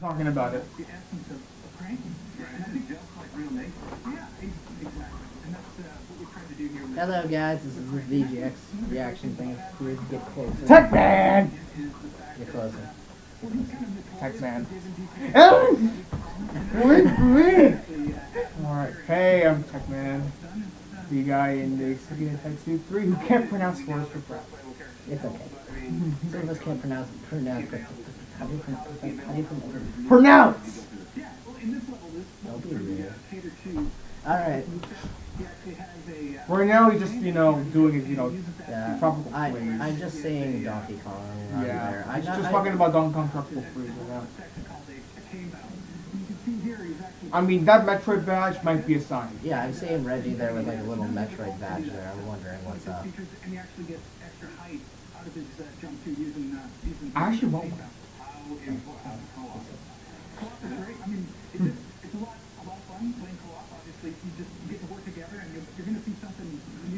talking about it. Hello guys, this is the VGX reaction thing. Please get closer. Techman! Get closer. Techman. Oh! Wait for me! Alright, hey, I'm Techman. The guy in the Genma&Techman 3 who can't pronounce words for crap. It's okay. Some of us can't pronounce. How do you pronounce? Pronounce! Don't be weird. Alright. Right now he's just, doing his, Yeah. tropical freeze. I'm just saying Donkey Kong right Yeah, there. he's just talking about Donkey Kong tropical freeze right now. I mean, that Metroid badge might be a sign. Yeah, I'm seeing Reggie there with like a little Metroid badge there. I'm wondering what's up. I actually want one.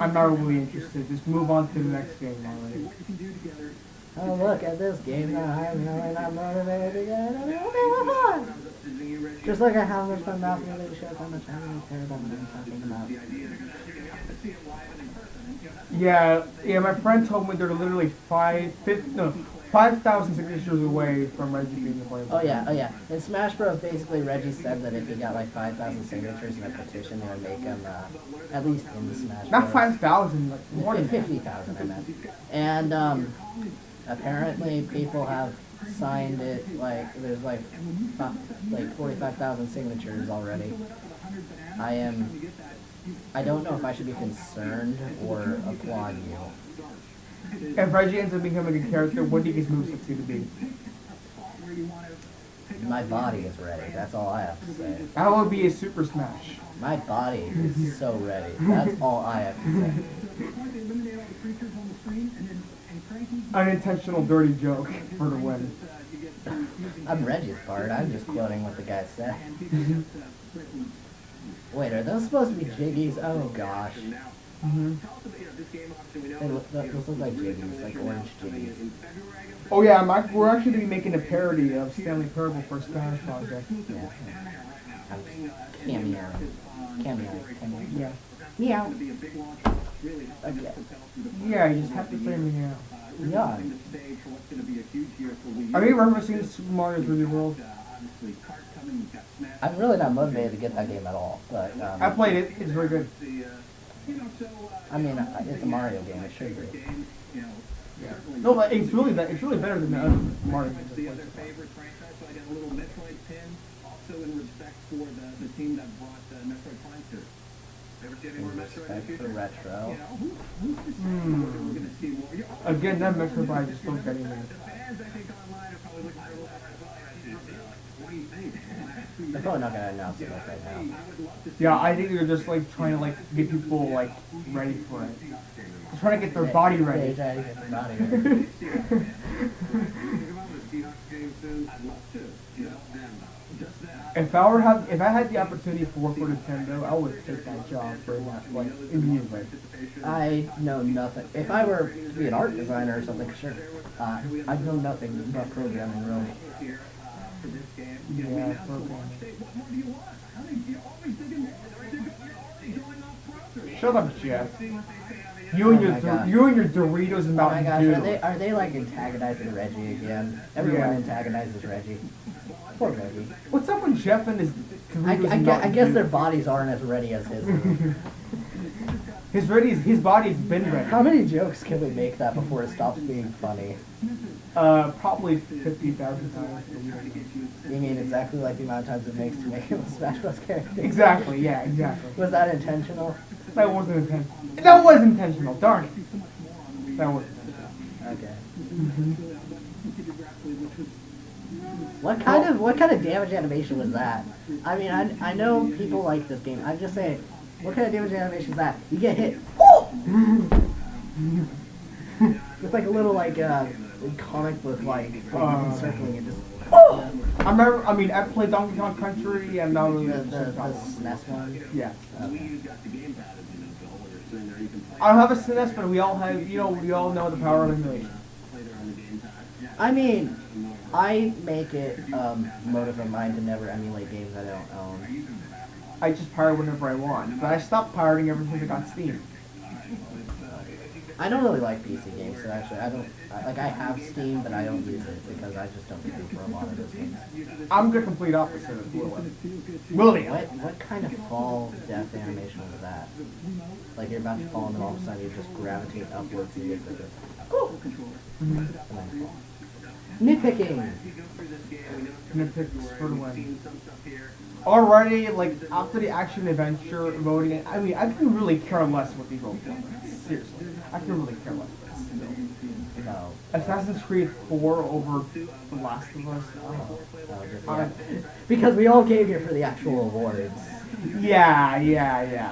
I'm not really interested. Just move on to the next game already. Oh, look at this game. I'm really not motivated to get it. I'm just look at how much my mouth really shows how much I really care about what I'm talking about. Yeah, my friend told me they're literally 5,000 signatures away from Reggie being the player. Oh yeah. In Smash Bros, basically Reggie said that if he got like 5,000 signatures in a petition, it would make him at least in the Smash Bros. Not 5,000, like more than 50,000, I meant. And apparently people have signed it. Like there's like 45,000 signatures already. I don't know if I should be concerned or applaud you. If Reggie ends up becoming a character, what do you think his moveset's going to be? My body is ready. That's all I have to say. That would be a Super Smash. My body is so ready. That's all I have to say. Unintentional dirty joke for the win. I'm Reggie's part. I'm just quoting what the guy said. Wait, are those supposed to be Jiggies? Oh gosh. Those look like Jiggies, like orange Jiggies. Oh yeah, we're actually going to be making a parody of Stanley Parable for Spanish Project. Yeah. Cameo. Yeah. Meow. Okay. Yeah, you just have to say meow. Yeah. Are you referencing Super Mario 3D World? I'm really not motivated to get that game at all, but I played it. It's very good. I mean, it's a Mario game. It should be. Yeah. No, but it's really better than the other Mario games. Respect for retro. Again, that Metroid I just don't get anywhere. They're probably not gonna announce it like right now. Yeah, I think they're just like trying to like get people like ready for it. They're trying to get their body ready. They're trying to get their body ready. If I had the opportunity to work for Nintendo, I would take that job right now, like immediately. I know nothing. If I were to be an art designer or something, sure. I know nothing about programming, really. Yeah, programming. Shut up, Jeff. You and your Doritos and Oh my Mountain gosh, Dew. are they like antagonizing Reggie again? Everyone antagonizes Reggie. Poor Reggie. What's up with Jeff and his Doritos and Mountain I guess Dew? their bodies aren't as ready as his. His body's been ready. How many jokes can we make that before it stops being funny? Probably 50,000 times. You mean exactly like the amount of times it makes to make him a Smash Bros. Character? Exactly, yeah, exactly. Was that intentional? That wasn't intentional. That was intentional, darn it. That was intentional. Okay. What kind of damage animation was that? I mean, I know people like this game. I'm just saying, what kind of damage animation is that? You get hit. It's like a little like comic book like encircling it. Just. I played Donkey Kong Country and now The SNES one. Yeah. Okay. I don't have a SNES, but we all have, we all know the power of emulation. I mean, I make it motive of mine to never emulate games I don't own. I just pirate whenever I want, but I stopped pirating ever since I got Steam. I don't really like PC games, so actually I have Steam, but I don't use it because I just don't care for a lot of those games. I'm the complete opposite of William. What kind of fall death animation was that? Like you're about to fall and then all of a sudden you just gravitate upwards and you get quicker. And then fall. Nitpicking! Nitpicks for the win. Already, like, after the action adventure voting, I mean, I can really care less what these vote for. Seriously. I can really care less. No. Assassin's Creed 4 over The Last of Us. Because we all came here for the actual awards. Yeah.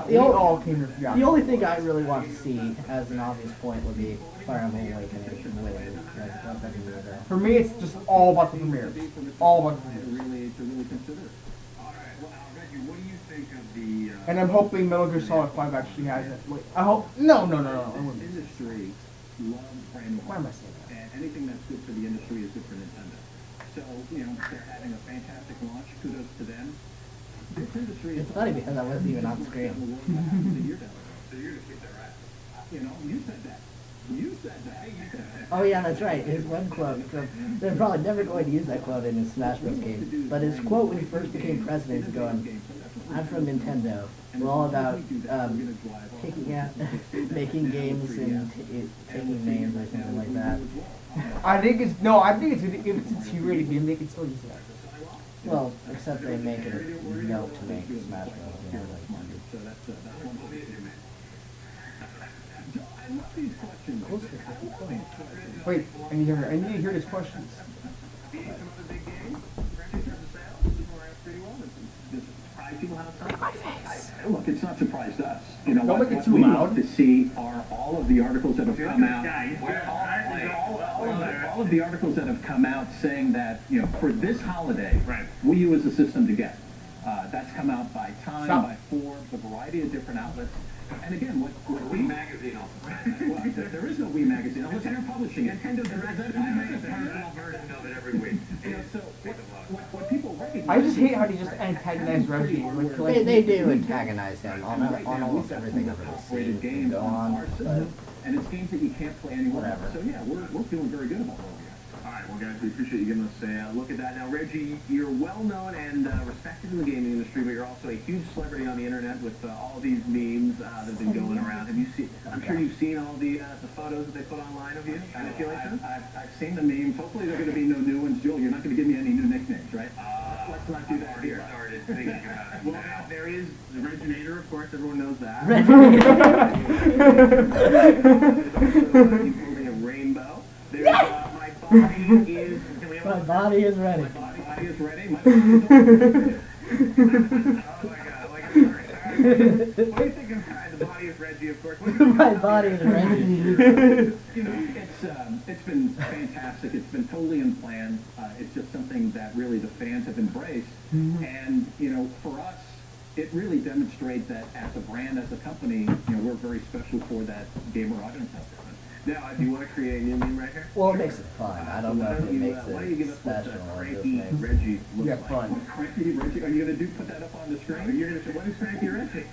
We all came here for The only thing I really want to see, as an obvious point, would be Fire Emblem Awakening winning. For me, it's just all about the premieres. All about the premieres. And I'm hoping Metal Gear Solid 5 actually has it. Wait, I hope. No. I wouldn't. Industry loves brand Why am I saying that? and anything that's good for the industry is good for Nintendo. So, they're having a fantastic launch. Kudos to them. This industry It's funny because I wasn't even on screen. So you're gonna kick their ass. You said that. You said that. Oh yeah, that's right. His one quote from, they're probably never going to use that quote in his Smash Bros. Game, but his quote when he first became president is going, "I'm from Nintendo. We're all about taking out, making games and taking names or something like that." I think it's if it's a T-rated game, they can still use that. Well, except they make it a note to make Smash Bros. So that's one thing. I love these questions. Wait, I need to hear these questions. Look, it's not surprised us. Don't make it what too we loud. love to see are all of the articles that have come out. All of the articles that have come out saying that, for this holiday, Wii U is the system to get. That's come out by Time, Stop. by Forbes, a variety of different outlets. And again, what Wii magazine also. There is no Wii magazine unless you're publishing it. Nintendo Direct makes a personal version of it every week. So what people recognize. I just hate how they just antagonize Reggie. Like, They do antagonize him on almost everything I've ever seen games go on, our but system, and it's games that you can't play anywhere. Whatever. So yeah, we're feeling very good about it. All right, well, guys, we appreciate you giving us a look at that. Now, Reggie, you're well known and respected in the gaming industry, but you're also a huge celebrity on the internet with all these memes that have been going around. Have you seen? I'm sure you've seen all the photos that they put online of you. Manipulations. I've seen the memes. Hopefully, there are going to be no new ones. Joel, you're not going to give me any new nicknames, right? Let's not do that here. Started thinking about it. Well, there is the Reginator, of course. Everyone knows that. He's holding a rainbow. There's my body is. Can we have my body is ready. My body is ready. My body is ready. Oh my God! Like a what do you think of the body of Reggie? Of course. My body is ready. It's been fantastic. It's been totally unplanned. It's just something that really the fans have embraced. And, for us, it really demonstrates that as a brand, as a company, we're very special for that gamer audience out there. Now, do you want to create a new meme right here? Well, it makes it fun. I don't know if it makes Why don't you give it us what special. It just Cranky makes Reggie looks Yeah, like? fun. Cranky Reggie, are you going to put that up on the screen? You're going to say, what is Cranky Reggie?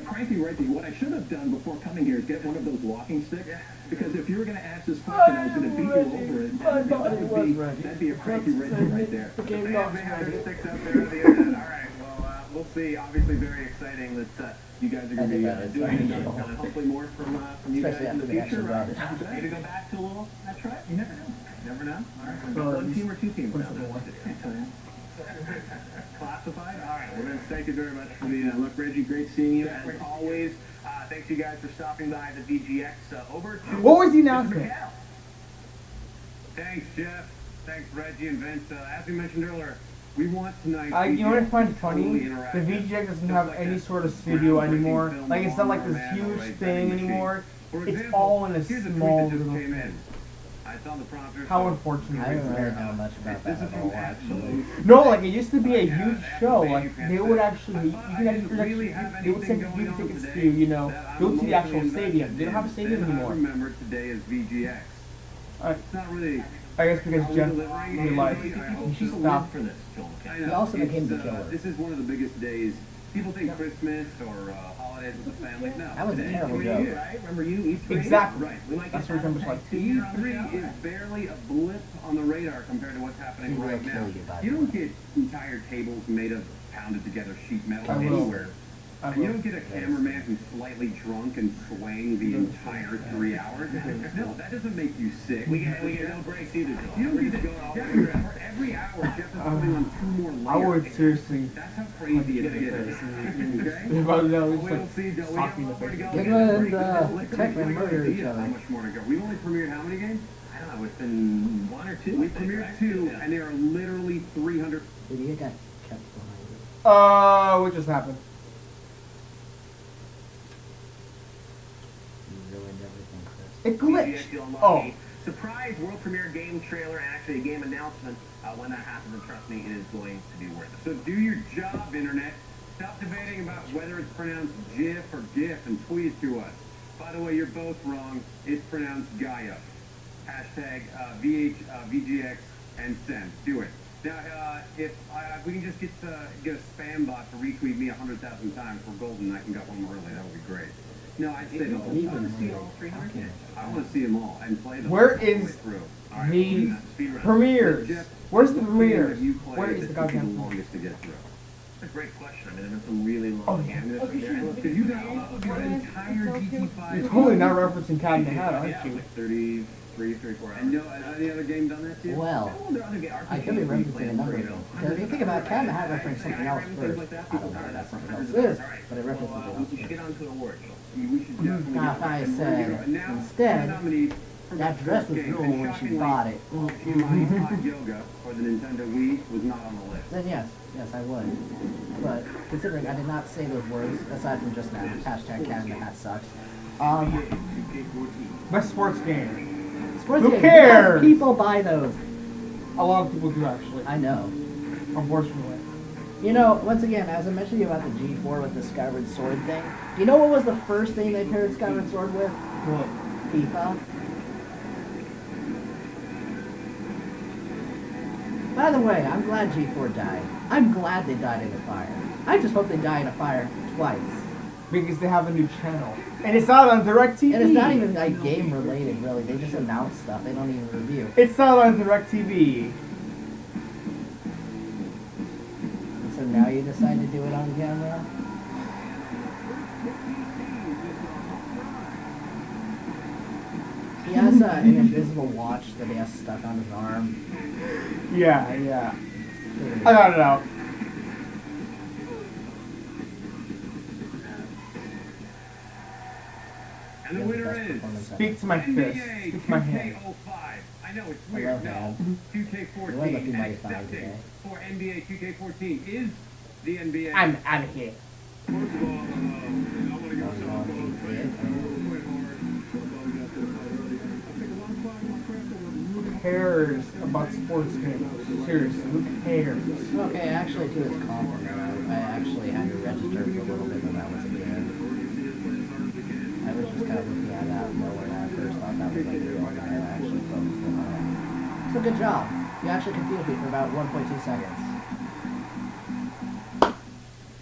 Cranky Reggie, what I should have done before coming here is get one of those walking sticks. Because if you were going to ask this question, I was going to beat you over it. That'd be a Cranky Reggie right there. They have their sticks up there on the internet. All right, well, we'll see. Obviously, very exciting that you guys are going to be doing it. Hopefully more from you guys Especially in the after they future. actually Maybe go back to a little, that's right. You never know. Never know. All right, one team or two teams now. Classified? All right, well then, thank you very much for the look, Reggie. Great seeing you, as always. Thanks you guys for stopping by the VGX. Over to What was the Mr. announcement? McHale. Thanks, Jeff. Thanks, Reggie and Vince. As we mentioned earlier, we want tonight. You know what I find funny? The VGX doesn't have any sort of studio anymore. Like, it's not like this huge thing anymore. It's all in a small little thing. I saw the prompter. How I unfortunate. don't really know much about that at all, actually. No, like, it used to be a huge show. Like, they would actually, they would send you tickets to, go to the actual stadium. They don't have a stadium I anymore. remember today is VGX. Alright. It's not really I guess because Jen delivering, realized and he should people stop. live for this, Joel. I know. He also It's, became the killer. This is one of the biggest days. People think Christmas or holidays with the family. No. That was a Today, terrible you, joke. right? Remember you, E3? Exactly. Right. We like That's it. what it's like. E3 is barely a blip on the radar compared to what's happening He will right now. kill you, by the You way. don't get entire tables made of pounded together sheet metal I will. anywhere. I And you will. don't get a cameraman who's slightly drunk and swaying the entire 3 hours. No, that doesn't make you sick. We get no breaks either, Joel. You don't get to go out for every hour. Jeff is putting on 2 more layers. I would seriously. That's how crazy it is. Okay? Well, no, it's We'll like see. We sock me in the got more to face. go. Genma and Techman murder each How other. much more to go? We've only premiered how many games? I don't know. It's been 1 or 2. We premiered 2, and there are literally 300. Did you get kept behind? What just happened? You ruined everything, Chris. It glitched. VGX, you'll unlock Oh. a surprise world premiere game trailer and actually a game announcement. When that happens, and trust me, it is going to be worth it. So do your job, Internet. Stop debating about whether it's pronounced GIF or GIF and tweet it to us. By the way, you're both wrong. It's pronounced Gaia. Hashtag VGX and send. Do it. Now, if we can just get a spam bot to retweet me 100,000 times for golden, I can get one more early. That would be great. No, I'd say the whole Even I want to see all 300 games. I want to see them all and play them. Where all the way is through. All the we'll do that. Speed round. premieres? Jeff, Where's the what game premieres? have you played Where is that the took you goddamn the longest to get through? That's a great question. I mean, there's some really long games. Because you got an entire GT5. You're totally not referencing Cat in the Hat, Yeah, aren't you? like 33, 34 hours. And no, any other game done that to you? Well, No, there are other I could be referencing another game. Because if you think about it, Cat in the Hat referenced something else first. I don't know what that something else is, but it referenced something else We should first. get on to the awards. We should definitely Now, if I said, instead, that dress was cool when she bought it. Hot Yoga or the Nintendo Wii was not on the list. Then yes, I would. But considering I did not say those words, aside from just now, hashtag Cat in the Hat sucks. Best sports game. Sports Who games, cares? because people buy those. A lot of people do actually. I know. Unfortunately. You know, once again, as I mentioned to you about the G4 with the Skyward Sword thing, do you know what was the first thing they paired Skyward Sword with? What? FIFA. By the way, I'm glad G4 died. I'm glad they died in a fire. I just hope they die in a fire twice. Because they have a new channel. And it's not on DirecTV. And it's not even like game related, really. They just announce stuff. They don't even review. It's not on DirecTV. And so now you decide to do it on camera? He has an invisible watch that he has stuck on his arm. Yeah. I got it out. And the He has winner best is performance ever. Speak to my fist. NBA Speak to my hand. 2K05. I know it's I weird. love No, that. 2K14 You are looking and mighty fine accepting today. for NBA 2K14 is the NBA. I'm out of here. First of all, I want to give a shout out to Who cares about sports games? Seriously, who cares? Okay, actually, to his compliment, I actually had to register for a little bit when that was a game. I was just kind of looking at it out of nowhere, and I first thought that was like real, and I actually focused on it. So good job. You actually confused me for about 1.2 seconds.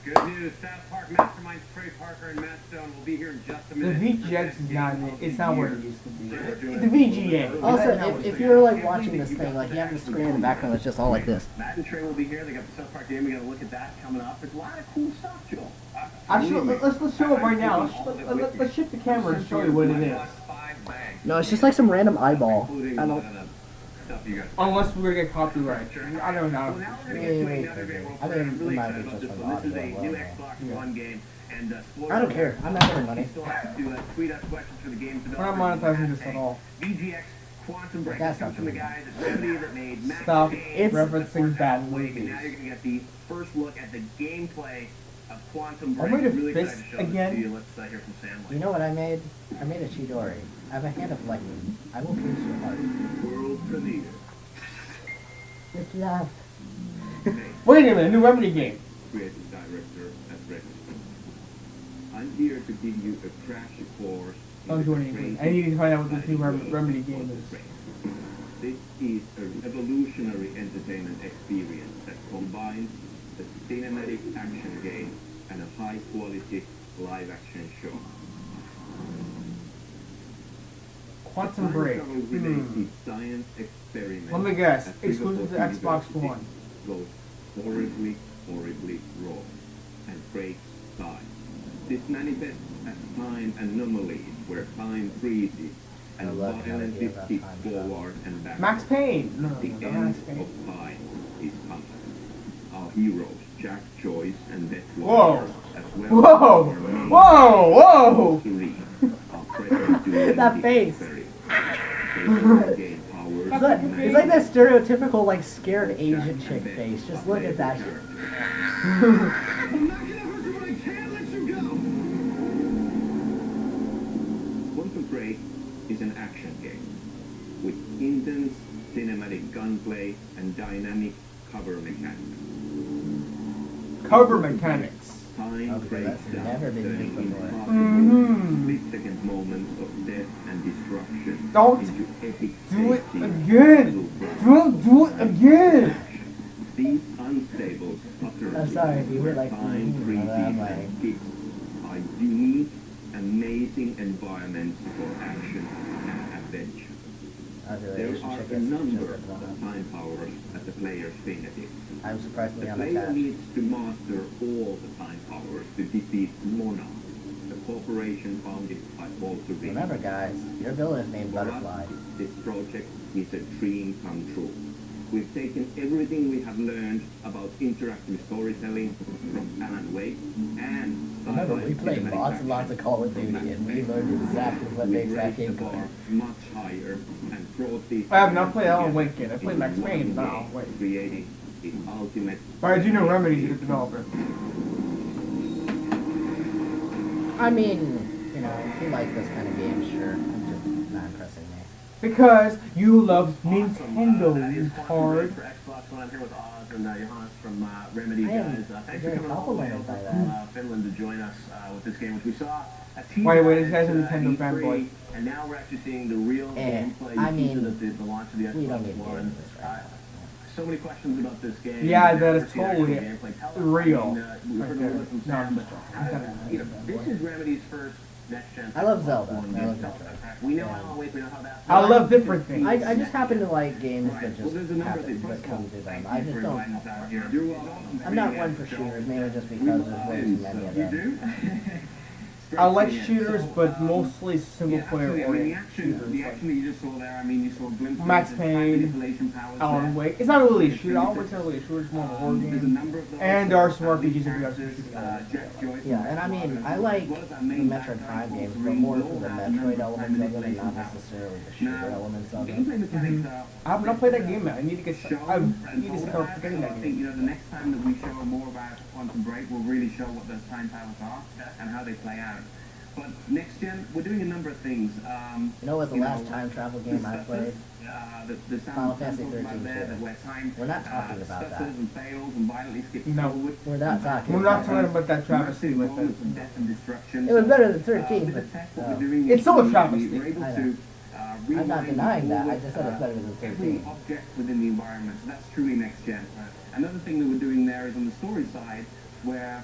Good news. South Park Masterminds Trey Parker and Matt Stone will be here in just a The minute. VGX is not. It's not what it used to be. The VGA. Also, if you're like watching this thing, like you have the screen in the background that's just all like this. Matt and Trey will be here. They got the South Park game. We got to look at that coming up. There's a lot of cool stuff, Joel. Actually, let's show it right now. Let's shift the camera and show you what it is. No, it's just like some random eyeball. I don't. Unless we're gonna get copyright. I don't know. Wait. I think it might be just like audio. I don't care. I'm not getting money. We're not monetizing this at all. VGX Quantum Break. That's Comes not from the true. guy that made Max Stop Payne, referencing bad and movies. now you're gonna get the first look at the gameplay of Quantum I Break. made a Really excited fist to show this again. to you. Let's hear from Sam. You know what I made? I made a Chidori. I have a hand of lightning. I will pierce your heart. World premiere. With love. Wait a minute, new Remedy game. Creative director at Rex. I'm here to give you a crash course. Don't do anything. I need to find out what this new Remedy game is. This is a revolutionary entertainment experience that combines a cinematic action game and a high-quality live-action show. Quantum Break. Related science experiment. Let me guess. at Exclusive to Liverpool Xbox University One. Goes horribly, horribly wrong and breaks time. This manifests as time anomalies where time freezes I and love the violence idea is about kicked time travel. forward and back. Max Payne. No, The no, end Max Payne. of time is coming. Our heroes, Jack, Joyce, and Beth Whoa. Walker, as well Whoa! as our main Whoa! Whoa! three, are present during That the face. experiment. They both gain powers It's like that stereotypical, like, scared Asian chick face. Just look at that. I'm not gonna hurt you, but I can't let you go. Quantum Break is an action game with intense cinematic gunplay and dynamic cover mechanics. Cover mechanics. Time Okay, breaks that's down, never been turning used before. impossible split-second moments of death and destruction Don't into epic Do it safety again. maneuvers. Don't do it again. These unstable utterances I'm sorry if you were like, time freezes I'm like- and kicks are unique, amazing environments for action and adventure. There are a number of time powers at the player's fingertips. I'm surprised The we on player attack. needs to master all the time powers to defeat Monarch, the corporation founded by Walter Reed. Remember, guys, your villain is named For us, Butterfly. this project is a dream come true. We've taken everything we have learned about interactive storytelling from Alan Wake and Remember, we sci-fi played cinematic lots and lots action. of Call of Duty, and we learned exactly what We makes that raised the game bar good. much higher and brought these I have not played Alan together Wake yet. I played into Max one Payne, not game, Alan Wake. creating the ultimate. But I do know Remedy's a good developer. I mean, you know, if you like this kind of game, sure. I'm just not impressing me. Because you love That Nintendo, is you Quantum hard. Break for Xbox One. I'm here with Oz and Johannes from Remedy, I am guys. Thanks for very coming all the way complimented over by from that. Finland to join us with this game, which we saw a teaser Wait, this guy's a at, Nintendo E3, fanboy. and now we're actually seeing the real gameplay. I You mean, teased it at the launch of the we don't Xbox need to get One. into this right now. So many questions about this game. Yeah, We've that never is seen actual totally gameplay. Tell us, real. we heard a little bit from No, Sam, I'm but just how- joking. this is Remedy's first next-gen. I love Xbox Zelda. One I game. love Tell us Metroid. about that. We know Yeah. Alan Wake, we know how that. I love different things. I just happen to like games that Right. just Well, there's a number of happen, things. that First of all, come to them. thank I you just for don't. inviting us out here. You're welcome. I'm not one for shooters, mainly just because there's way too many of You them. do? I like shooters, but mostly single player absolutely. I mean, the oriented action, shooters. the Like action that you just saw there, I mean, you saw glimpses Max of Payne, manipulation powers Alan there. Wake. It's not really a shooter. Alan Wake's not really a shooter. It's more of a horror There's a game. number of those. And there are some RPGs that we got characters, to shoot Jack Joyce Yeah, and I mean, I like What is that the main Metroid background Prime for games, but Green more Bull? for the That Metroid number of elements of them, and manipulation not powers. necessarily the shooter Now, elements of them. gameplay mechanics are I have not played that game yet. I need to get. shown I and need to told start about, getting so I that think, game. you know, the next time that we show more about Quantum Break, we'll really show what those time powers are and how they play out. But next gen, we're doing a number of things. You know what's the last time travel game I played? The Final sound Fantasy talked about 13 there, too. that where time We're not talking about stutters that. and fails and violently skips No. forward. We're not talking We're about not talking about that travesty Massive with moments it. of death and destruction. It was better than With 13, the but tech, what we're doing It's is still a we- travesty. We're able I know. to I'm not rewind denying that. I forward, just said it's better than every 13. object within the environment. So that's truly next gen. Another thing that we're doing there is on the story side, where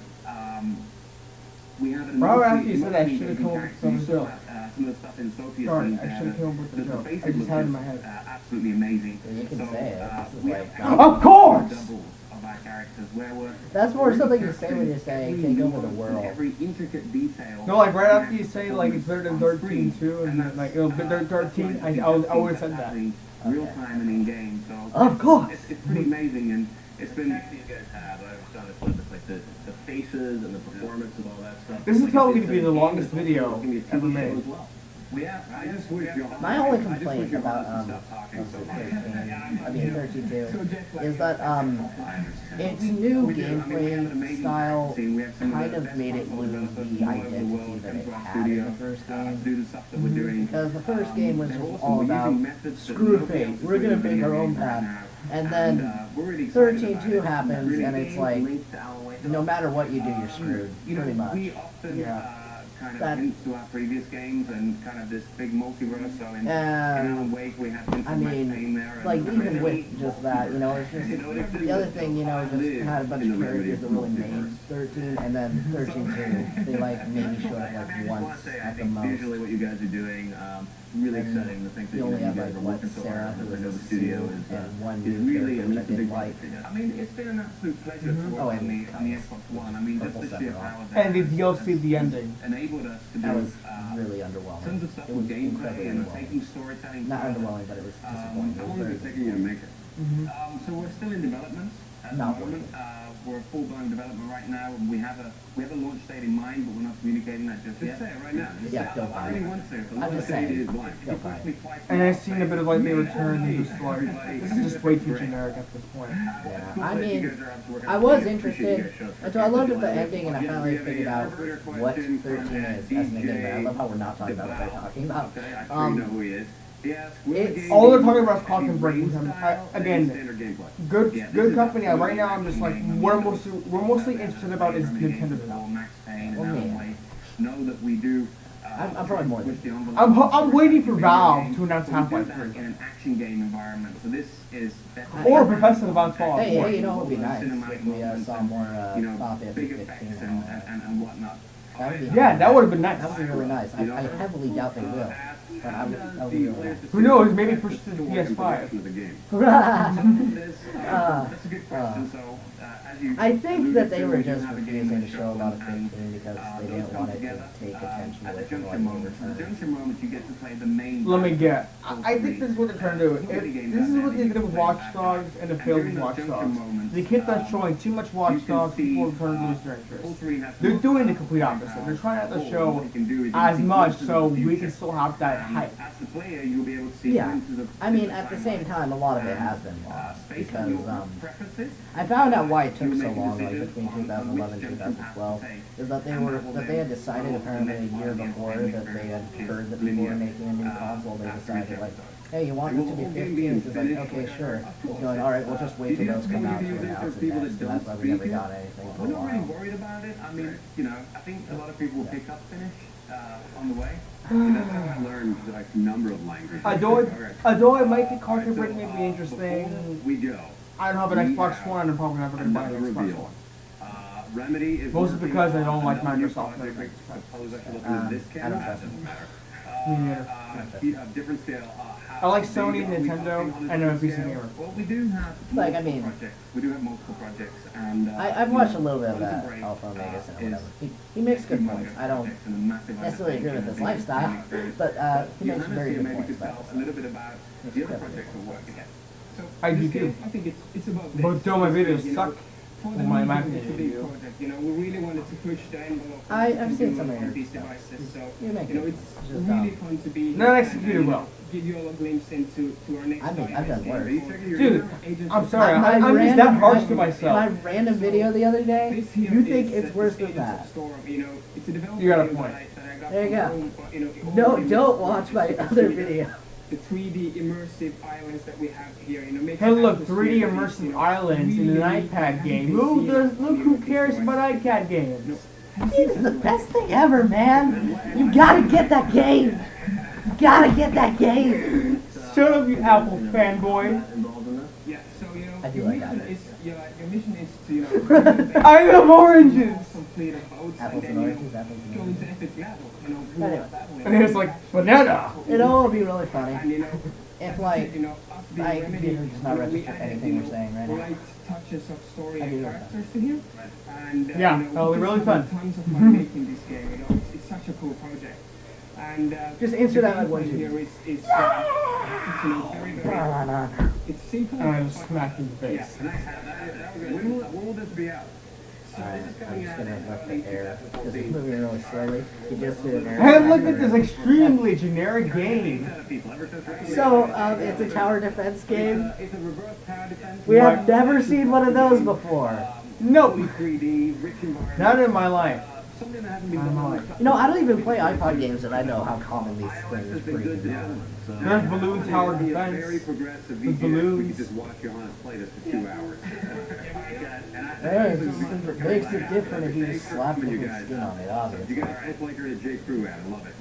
we have an Well, emotionally- after you said that, I should've emotionally come up with character. some You saw, joke. some of the stuff in Sophia's Sorry, scene I there, should've come up with the joke. faces I just had it in my look head. absolutely amazing. You can So, say it. This is we like- have Of course! doubles of our characters where we're That's more something you say capturing when you're saying every take over the nuance and world. Every intricate detail. No, like right after you Yeah. say like it's better than 13 too, and then like it'll be 13. I would have said that. Real time and in game, so Of course. it's pretty amazing, and it's been. These guys have. I've done it with like the faces and the performance of all that stuff. This is Like, probably it's gonna be a the game longest that's video also gonna be a TV ever show made. as well. Yeah, I just wish My only complaint about 32 is that its new gameplay style kind of made it lose the identity that it had in the first game. Because the first game was just all about screw fate, we're gonna make our own path. And then 13.2 happens and it's like no matter what you do, you're screwed, pretty much. Yeah. kind of That- hints to our previous games and kind of this big multiverse. So in Alan Wake we had hints I of Max mean, Payne there. And like even with just that, you know, it's just the other thing, you know, just had a bunch of characters that really made 13, and then 13 2, they like maybe showed up like once at the most. Visually what you guys are doing, really And exciting. The things that you only you have guys like are what, working so Sarah, hard who on was the a studio Sue, and one is new really, character and which I it's a big didn't like. I mean, it's been an absolute pleasure to work Oh, on and the Xbox One. I mean, just Purple the sheer Sephiroth. power that And the DLC, the ending. enabled us to That do was really underwhelming. tons of stuff It with was gameplay incredibly and underwhelming. taking storytelling. Not further. underwhelming, but it was disappointing. It How was long very did it take you to make it? Mm-hmm. So we're still in development at the Not moment. We're full-blown development right now. We have a launch date in mind, but we're not communicating that just yet. Just say it right now. Yeah, go I for really it. want to. I'm just saying. Go for it. And I've seen a bit of like they return and just like this is just way too generic at this point. Yeah, I mean, I was interested until I looked at the ending and I finally figured out what 13 is as an game. But I love how we're not talking about what they're talking about. You know who he is. It's All they're talking about is Clock and Break. Again, good company. Right now, I'm just like we're mostly interested about is Nintendo stuff. Well, me. Know that we do. I'm probably more than I'm waiting for Valve to announce Half-Life 3 in an action game environment. So this is or Bethesda About Fallout Hey, 4. you know what would be nice if we saw more Top big 15 effects and whatnot. that would be Yeah, that would have been nice. That would be really nice. I heavily doubt they will, but I would really like. Who knows? Maybe push it to the PS5. That's a good question. So, as you I think that they were alluded to, just we have a game refusing that to show a lot of and, 15 because they those didn't come want it together, to take attention at away the from junction what moment. they The were junction moment, you get to play the main. Let me get. I think this is what they're trying to do. This is what they did with Watch Dogs and the failed with Watch Dogs. They kept on showing too much Watch Dogs, people were starting to lose their interest. They're doing the complete opposite. They're trying not to show as much so we can still have that hype. As the player, you'll be able to see Yeah, into the. I mean, at the same time, a lot of it has been lost Based because on your preferences. I found out why it took so long, like between 2011 and 2012, is that they had decided apparently a year before that they had heard that people were making a new console. They decided like, hey, you want this to be 15? It's like, okay, sure. It's going, all right, we'll just wait till those come out to announce it next. And that's why we never got anything for We're a not really while. worried about it. I mean, I think a lot of people will pick up Finnish on the way. That's how I learned like a number of languages. Although I might think Cartridge Break may be interesting, We go. I don't have an Xbox One and I'm probably never going to buy an Another Xbox reveal. One. Remedy is Mostly working because I don't on like another new Microsoft project. Netflix. I suppose I should look into this I camera. don't trust Doesn't them. matter. Me neither. Different scale. I like Sony, Nintendo, and I'm a PC gamer. Well, we do have Like, I mean, projects. We do have multiple projects, and I've watched a little bit of that Alpha Omega and whatever. He makes good points. I don't necessarily agree with his lifestyle, but he makes very good points about a it. little bit about the other projects we're working on. So I do this too. game, I think it's about this. But though my videos suck, For the well, my music, Mac it's a big video. project. We really wanted to push the envelope. I've seen some of on your these stuff. devices. So You make it's just, really fun to be Not here executed and, well. Give you all a glimpse into our next. I've done worse. Dude, I'm sorry, My I'm just random- that harsh to My myself. random video the other day, This here you think is it's the worse than state that? of store. It's a development You got a video point. that I got There you from go. home, but, it all No, really don't makes watch sense my to other see video. The 3D immersive islands that we have here, makes Hey, look, atmosphere 3D that is, immersive islands in really, an really iPad game. fantastic. Look who cares about iPad games? This is the best thing ever, man. You gotta get that game. You gotta get that game. Shut up, you Apple fanboy. Yeah, so I do your like mission that. is your mission is to I love oranges. complete a boat Apples and and then oranges, apples and go oranges. into epic battle. Anyway. And it's like banana. It all would be really funny And if, like, us being my Remedy, computer does not we register added, anything we're saying right now. light touches of story I and do like characters to here. And Yeah, we that'll be just really had fun. Tons of fun making this game. It's such a cool project. And Just answer the that like gameplay one, two. here is it's very it's simple. And I just smacked in the Yeah, face. When will this be out? Alright, I'm just gonna let the air, because it's moving really slowly. You just did an air. Hey, look at this extremely generic game. So, it's a tower defense game. It's a reverse tower defense. We have never seen one of those before. Nope, 3D, rich environment. not in my life. Something that hasn't been I done know. on You know, I don't even play iPod games, and I know how common these things has been good freaking to are. us. There's Balloon Tower Very Defense. progressive The VGX. We balloons. could just watch Johannes play this for 2 hours. Yeah, it just makes it different if you just slap the skin on it, You obviously. guys look like you're in a J. Crew ad. I love it.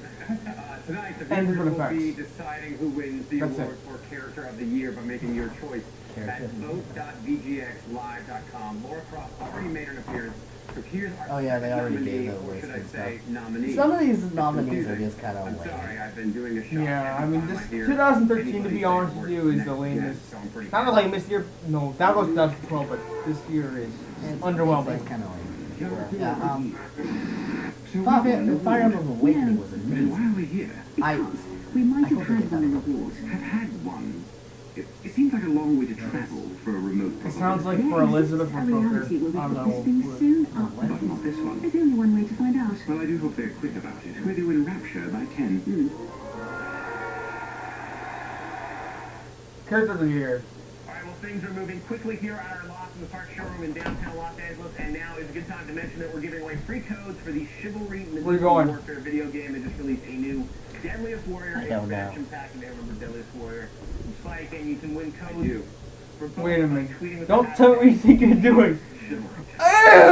Tonight, the And viewers for the will be facts. deciding who wins the That's award for Character of the Year by making your choice Character. at vote.vgxlive.com. Laura Croft already made an appearance. So here's our Oh, yeah, they already nominee, gave the or list should I and say stuff. nominee. Some of these It's nominees are confusing. just kind of I'm lame. sorry, I've been doing a shot. Yeah, I every mean, time this hear 2013, to anybody be say honest the with word you, is the next, lamest. so I'm pretty Not the lamest year. No, that was 2012, but this year is underwhelming. It's kind of lame. Yeah, Fire Emblem Awakening was And amazing. while we're here, We might I have hope they had get one that. reward. have had one. It seems like a long way to travel for a remote It property. sounds like for Elizabeth or Poker. Reality will I don't report this know. thing soon But upwards. not this one. There's only one way to find out. Well, I do hope they're quick about it. We're due in Rapture by 10. Character of the year. All right, well, things are moving quickly here at our Lost in the Park showroom in downtown Los Angeles, and now is a good time to mention that we're giving away free codes for the Chivalry Where you going? Warfare video game. They just released a new Deadliest Warrior I don't know. expansion pack, and they remember Deadliest Warrior from Spike, and you can win codes. do. for both Wait a by minute. tweeting with Don't the tell me what you think you're doing. Chivalry.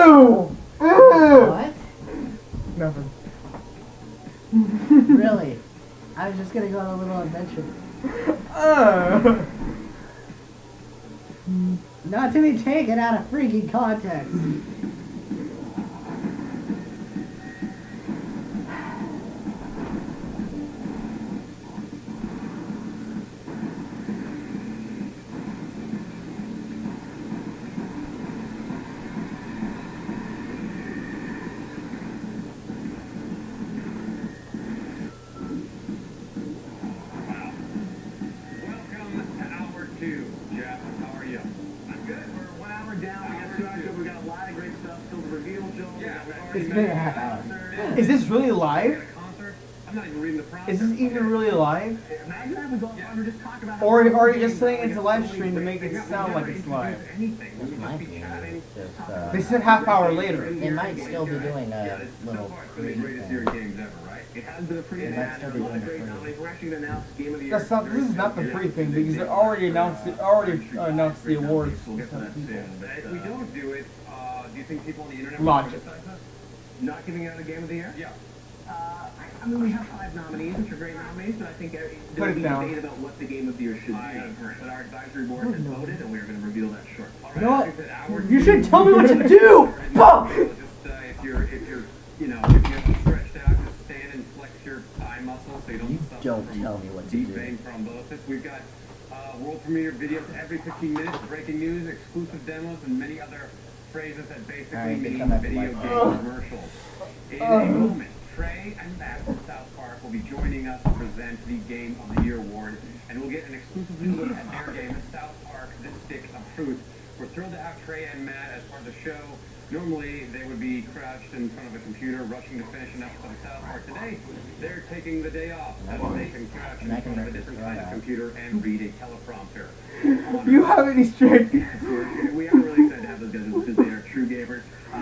Ew! Ew! What? Nothing. Really? I was just gonna go on a little adventure. Not to be taken out of freaking context. Welcome to hour 2. Jeff, how are you? I'm good. We're 1 hour down. We got 2 hours. We got a lot of great stuff still to reveal, Joe. Yeah, We've already It's been a met half the hour. concert. Is this really We got live? a concert. I'm not even reading the prompter. Is this even really live? Imagine that was all fun. We're just talking about Or how are you games just saying are, it's a like, live it's stream to only make it great. sound We like never it's live? introduced anything. We This would might just be be chatting. just, They said half hour later. They might still be doing a little One of the free greatest year thing. games ever, right? It has been a pretty They might still be doing a free. We're actually going to announce Game of the Year. That's not. This is not the free thing because they already announced it. Already announced the awards. We'll get to that soon. If we don't do it, do you think people on the internet Logic. will criticize us? Not giving out a Game of the Year? Yeah. I mean, we have 5 nominees, which are great nominees, but I think Put there'll it be down. debate about what the Game of the Year should be. But our advisory board has voted, and we are going to reveal that shortly. You know what? You should tell me what to do! Fuck! Just, if you're, you know, if you're stretched out, just stand and flex your thigh muscles so you don't You suffer don't from tell me what to deep do. vein thrombosis. We've got world premiere videos every 15 minutes, breaking news, exclusive demos, and many other phrases that basically Alright, they mean come up video with game like- commercials. In a moment, Trey and Matt from South Park will be joining us to present the Game of the Year award, and we'll get an exclusive new look at their game, South Park: The Stick of Truth. We're thrilled to have Trey and Matt as part of the show. Normally, they would be crouched in front of a computer, rushing to finish an episode of South Park. Today, they're taking the day off, so they can crouch in front of a different kind of computer and read a teleprompter. You have any strength? We are really excited to have those guys because they are true gamers.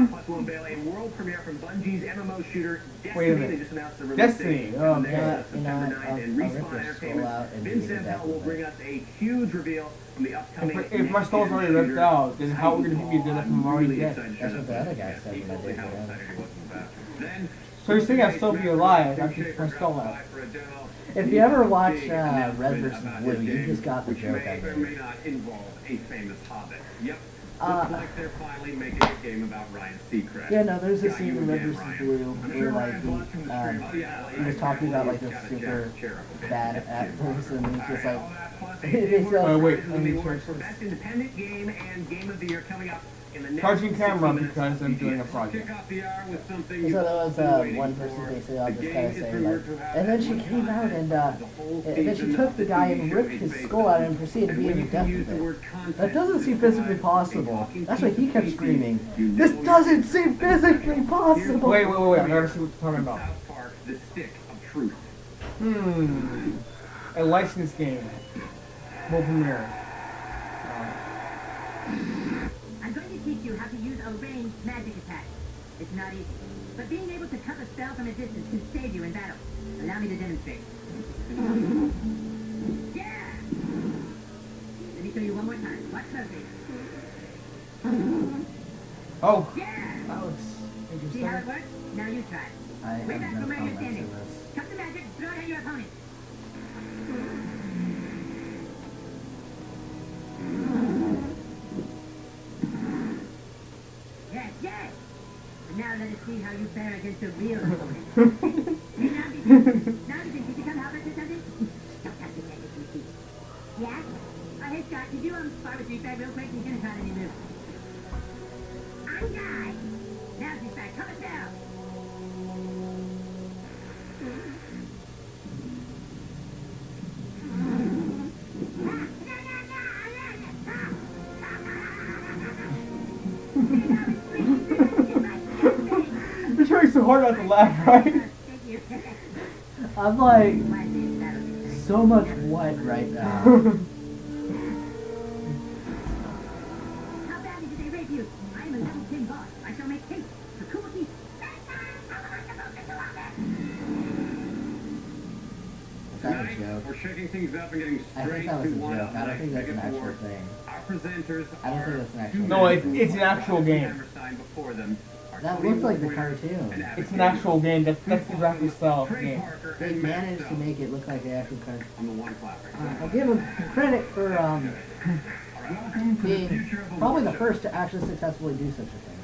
Plus, we'll unveil a world premiere from Bungie's MMO shooter, Destiny. Wait a minute. They just announced the release Destiny. date Oh, on man. September You know, 9th, and I'll rip Respawn your Entertainment, skull out and Vince dig it back Zampella will in bring us a huge reveal from the upcoming If my skull's already ripped out, then how are we gonna give you dead if I'm already dead? That's what the other guy said when I did How it. excited he was in the bathroom. Then, So you're saying I'll still be alive after you my skull out? If you ever watch Red vs. Blue, you just got the which joke may I or made. may not involve a famous hobbit. Yep. Uh, Looks like they're finally making a game about Ryan Seacrest. Yeah, no, there's a Got scene you in Red again, vs. Ryan. Blue I'm where sure like Ryan's watching the stream. Oh, yeah, he was talking about like this got a super cherub. bad actors and he's just like, All that plus It a is, award Oh, wait, prizes I in the need to awards search for this. Best Independent Game and Game of the Year coming up in the next Charging 60 camera minutes. because I'm doing a project. Kick off the hour with something so you've there all was been waiting one for. person basically I'll The just game kind of is say rumored like, to have and then as she much came out content and as the whole and then she season took of the guy and TV show ripped is his based skull on. out and proceeded to And beat when him you to death can use with the it. word content That doesn't to seem describe physically a possible. talking That's what he piece of kept TV, screaming. you know This you doesn't seem physically possible. Wait, I gotta see what you're talking about. South Park: The Stick of Truth. A licensed game. World premiere. I'm going to teach you how to use a ranged magic attack. It's not easy. But being able to cut a spell from a distance can save you in battle. Allow me to demonstrate. Yeah! Let me show you one more time. Watch closely. Oh, Yeah! that was See how it interesting. works? Now you try. I Way have back no from where you're comments to standing. this. Cut the magic, throw it at your opponent. Yes, yes! And now let us see how you fare against a real opponent. Hey, now did you become helpless or something? Don't touch the magic in the feet. Yeah? Oh, hey, Scott, could you spar with Douchebag real quick? He's gonna try the new move. I'm Guy! Now, Douchebag, come and down! You're trying so hard not to laugh, right? I'm like so much what right now. How badly did they rape you? I am a level 10 boss. I shall make haste. The cookie. Is that a Tonight, joke? we're shaking things up and getting I straight think that was to a one joke. of I don't tonight's think that's an biggest actual awards. thing. Our presenters I don't are think that's an actual two No, men it's an actual who game. Hammerstein before them are That Tony looks like the Award winner cartoon. and It's an advocate actual game. That's the graphic style of the Trey game. Parker They and managed to Matt make it look like the actual cartoon. on the one clapper. I'll give them credit for Welcome to the being future of probably the awards. first to actually successfully do such a thing.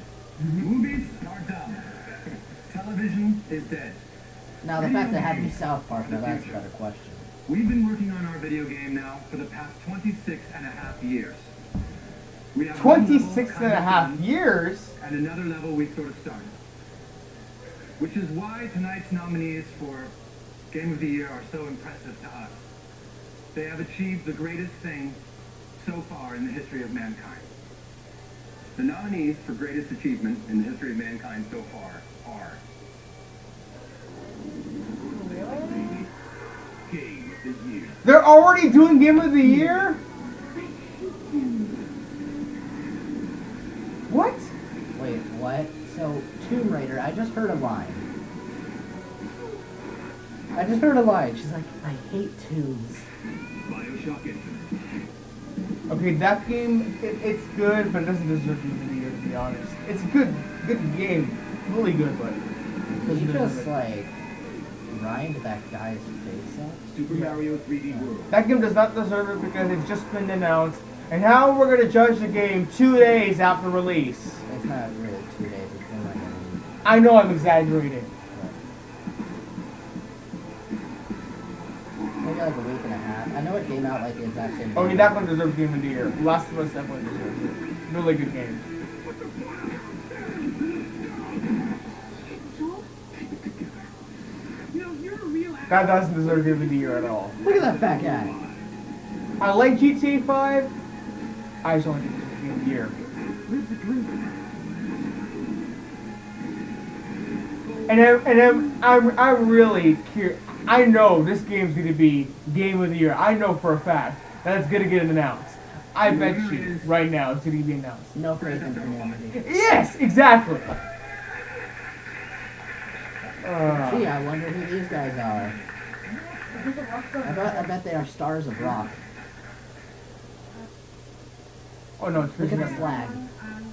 Movies are done. Television is dead. Now the fact that it had to be South Park, now that's a better question. We've been working on our video game now for the past 26 and a half years. We have one level 26 and kind a of half done, years? and another level we sort of started. Which is why tonight's nominees for Game of the Year are so impressive to us. They have achieved the greatest thing so far in the history of mankind. The nominees for greatest achievement in the history of mankind so far are Game of the Year. They're already doing Game of the Year? What? Wait, what? So, Tomb Raider, I just heard a line. I just heard a line. She's like, I hate tombs. BioShock Infinite. Okay, that game, it's good, but it doesn't deserve Game of the Year, to be honest. It's a good game. Really good, but Did doesn't you deserve just, it. like, grind that guy's face up? Super Mario 3D World. That game does not deserve it because it's just been announced. And how we're going to judge the game 2 days after release? It's not really 2 days, it's been like a week. I know I'm exaggerating. Maybe like a week and a half. I know it came out like the exact same Okay, day. that one deserves Game of the Year. Last of Us definitely deserves it. Really good game. That doesn't deserve Game of the Year at all. Look at that fat guy. I like GTA 5. I just don't think it's Game of the Year. And I'm really curious. I know this game's going to be Game of the Year. I know for a fact that it's going to get announced. I bet you right now it's going to be announced. No faith in humanity. Yes, exactly. Gee, I wonder who these guys are. I bet they are stars of rock. Oh no, it's Look at the Christmas. flag.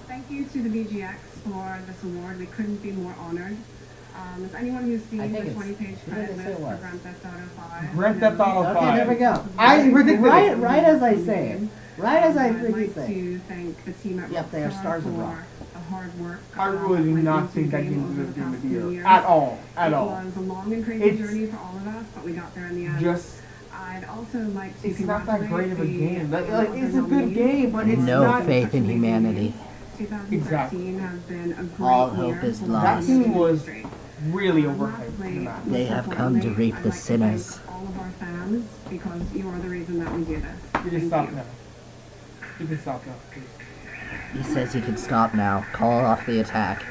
Thank you to the VGX for this award. We couldn't be more honored. As anyone who's seen I the think it's- 20-page who did credit they say list it for was? Grand Theft Auto 5. Grand Theft Auto Okay, 5. there we go. I predicted it. Right as I say it. Right as I I'd think you like say it. to thank the team at Yep, they are Rockstar stars of for rock. the hard work. I really that do went not into think the that game game over deserves the Game of past the few Year. years. At all. At It all. was a long and crazy It's journey for all of us, but we got there in the end. Just, I'd also like to it's not that great of a congratulate game. the Like, it's a other good nominees. game, but it's No not. faith in humanity. 2013 Exactly. has been a great All year hope is for the lost. That game gaming was industry. really overhyped. Lastly, to the max. They most have come to importantly, reap I'd the like to sinners. thank all of our fans because you are the reason that we do this. You can Thank stop you. now. You can stop now, please. He says he can stop now. Call off the attack.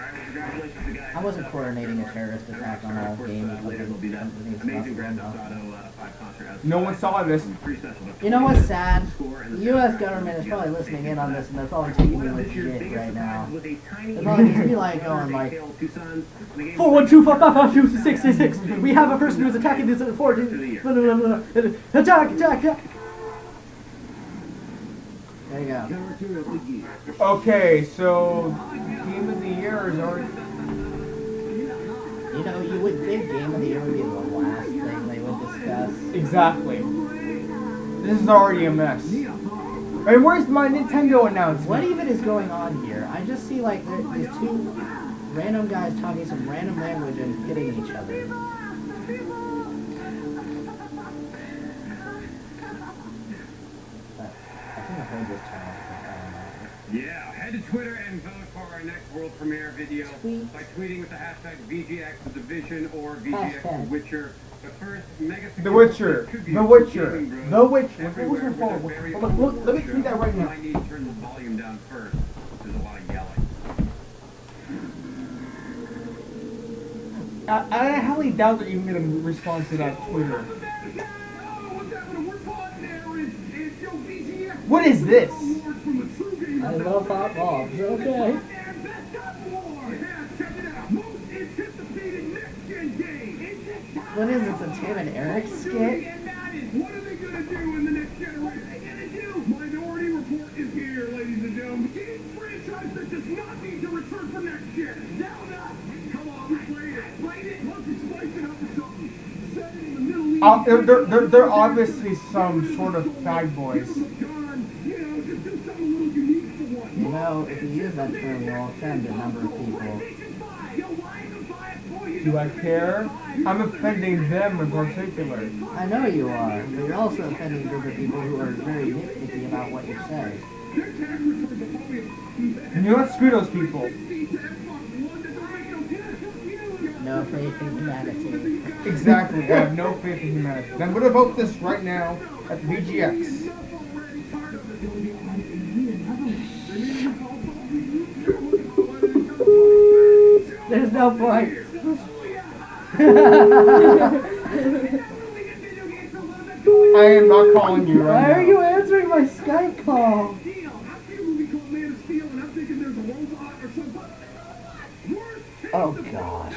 congratulations to guys. I wasn't coordinating a terrorist attack on all games with Later there'll be that companies amazing across Grand the Theft world. Auto 5 concert outside. No one saw this. Pretty special. You know what's sad? Score and The the U.S. soundtrack government is together. probably listening in on this, and they're probably taking me One of this year's legit biggest right now. surprises was a tiny They're probably just be like going like, Tail of two sons. The game 412-552-666. We have a person who's attacking this at 14. Attack, attack, attack. There you go. Okay, so Game of the Year is already. You know, you would think Game of the Year would be the last thing they would discuss. Exactly. This is already a mess. And where's my Nintendo announcement? What even is going on here? I just see like these two random guys talking some random language and hitting each other. But I think I heard this term. Yeah, head to Twitter and vote for our next world premiere video Tweet. by tweeting with the hashtag VGX The Division or VGX The Hashtag. Witcher. But first, mega The Witcher. could be The Witcher. gaming bros The Witcher. What was everywhere your with fault? a very Look, own let me show. tweet that right You now. might need to turn the volume down first. There's a lot of yelling. I highly doubt that you're going to respond to that Twitter. What is this? I love hot bombs. Okay. What is this? A Tim and Eric skit? What are they gonna do in the next generation? Minority Report is here, ladies and gentlemen. Game franchise that does not need to return for next gen. Now not. Come on, we played it. Played it. Let's spice it up with something. Set it in the Middle East. They're obviously some sort of fag boys. You know, just do something a little unique for once. You know, if you use that term, you'll offend a number of people. Do I care? I'm offending them in particular. I know you are, but you're also offending a group of people who are very nitpicky about what you say. And you don't screw those people. No faith in humanity. Exactly. I have no faith in humanity. And I'm going to vote this right now at the VGX. There's no point. I am not calling you right Why now. are you answering my Skype call? Oh gosh.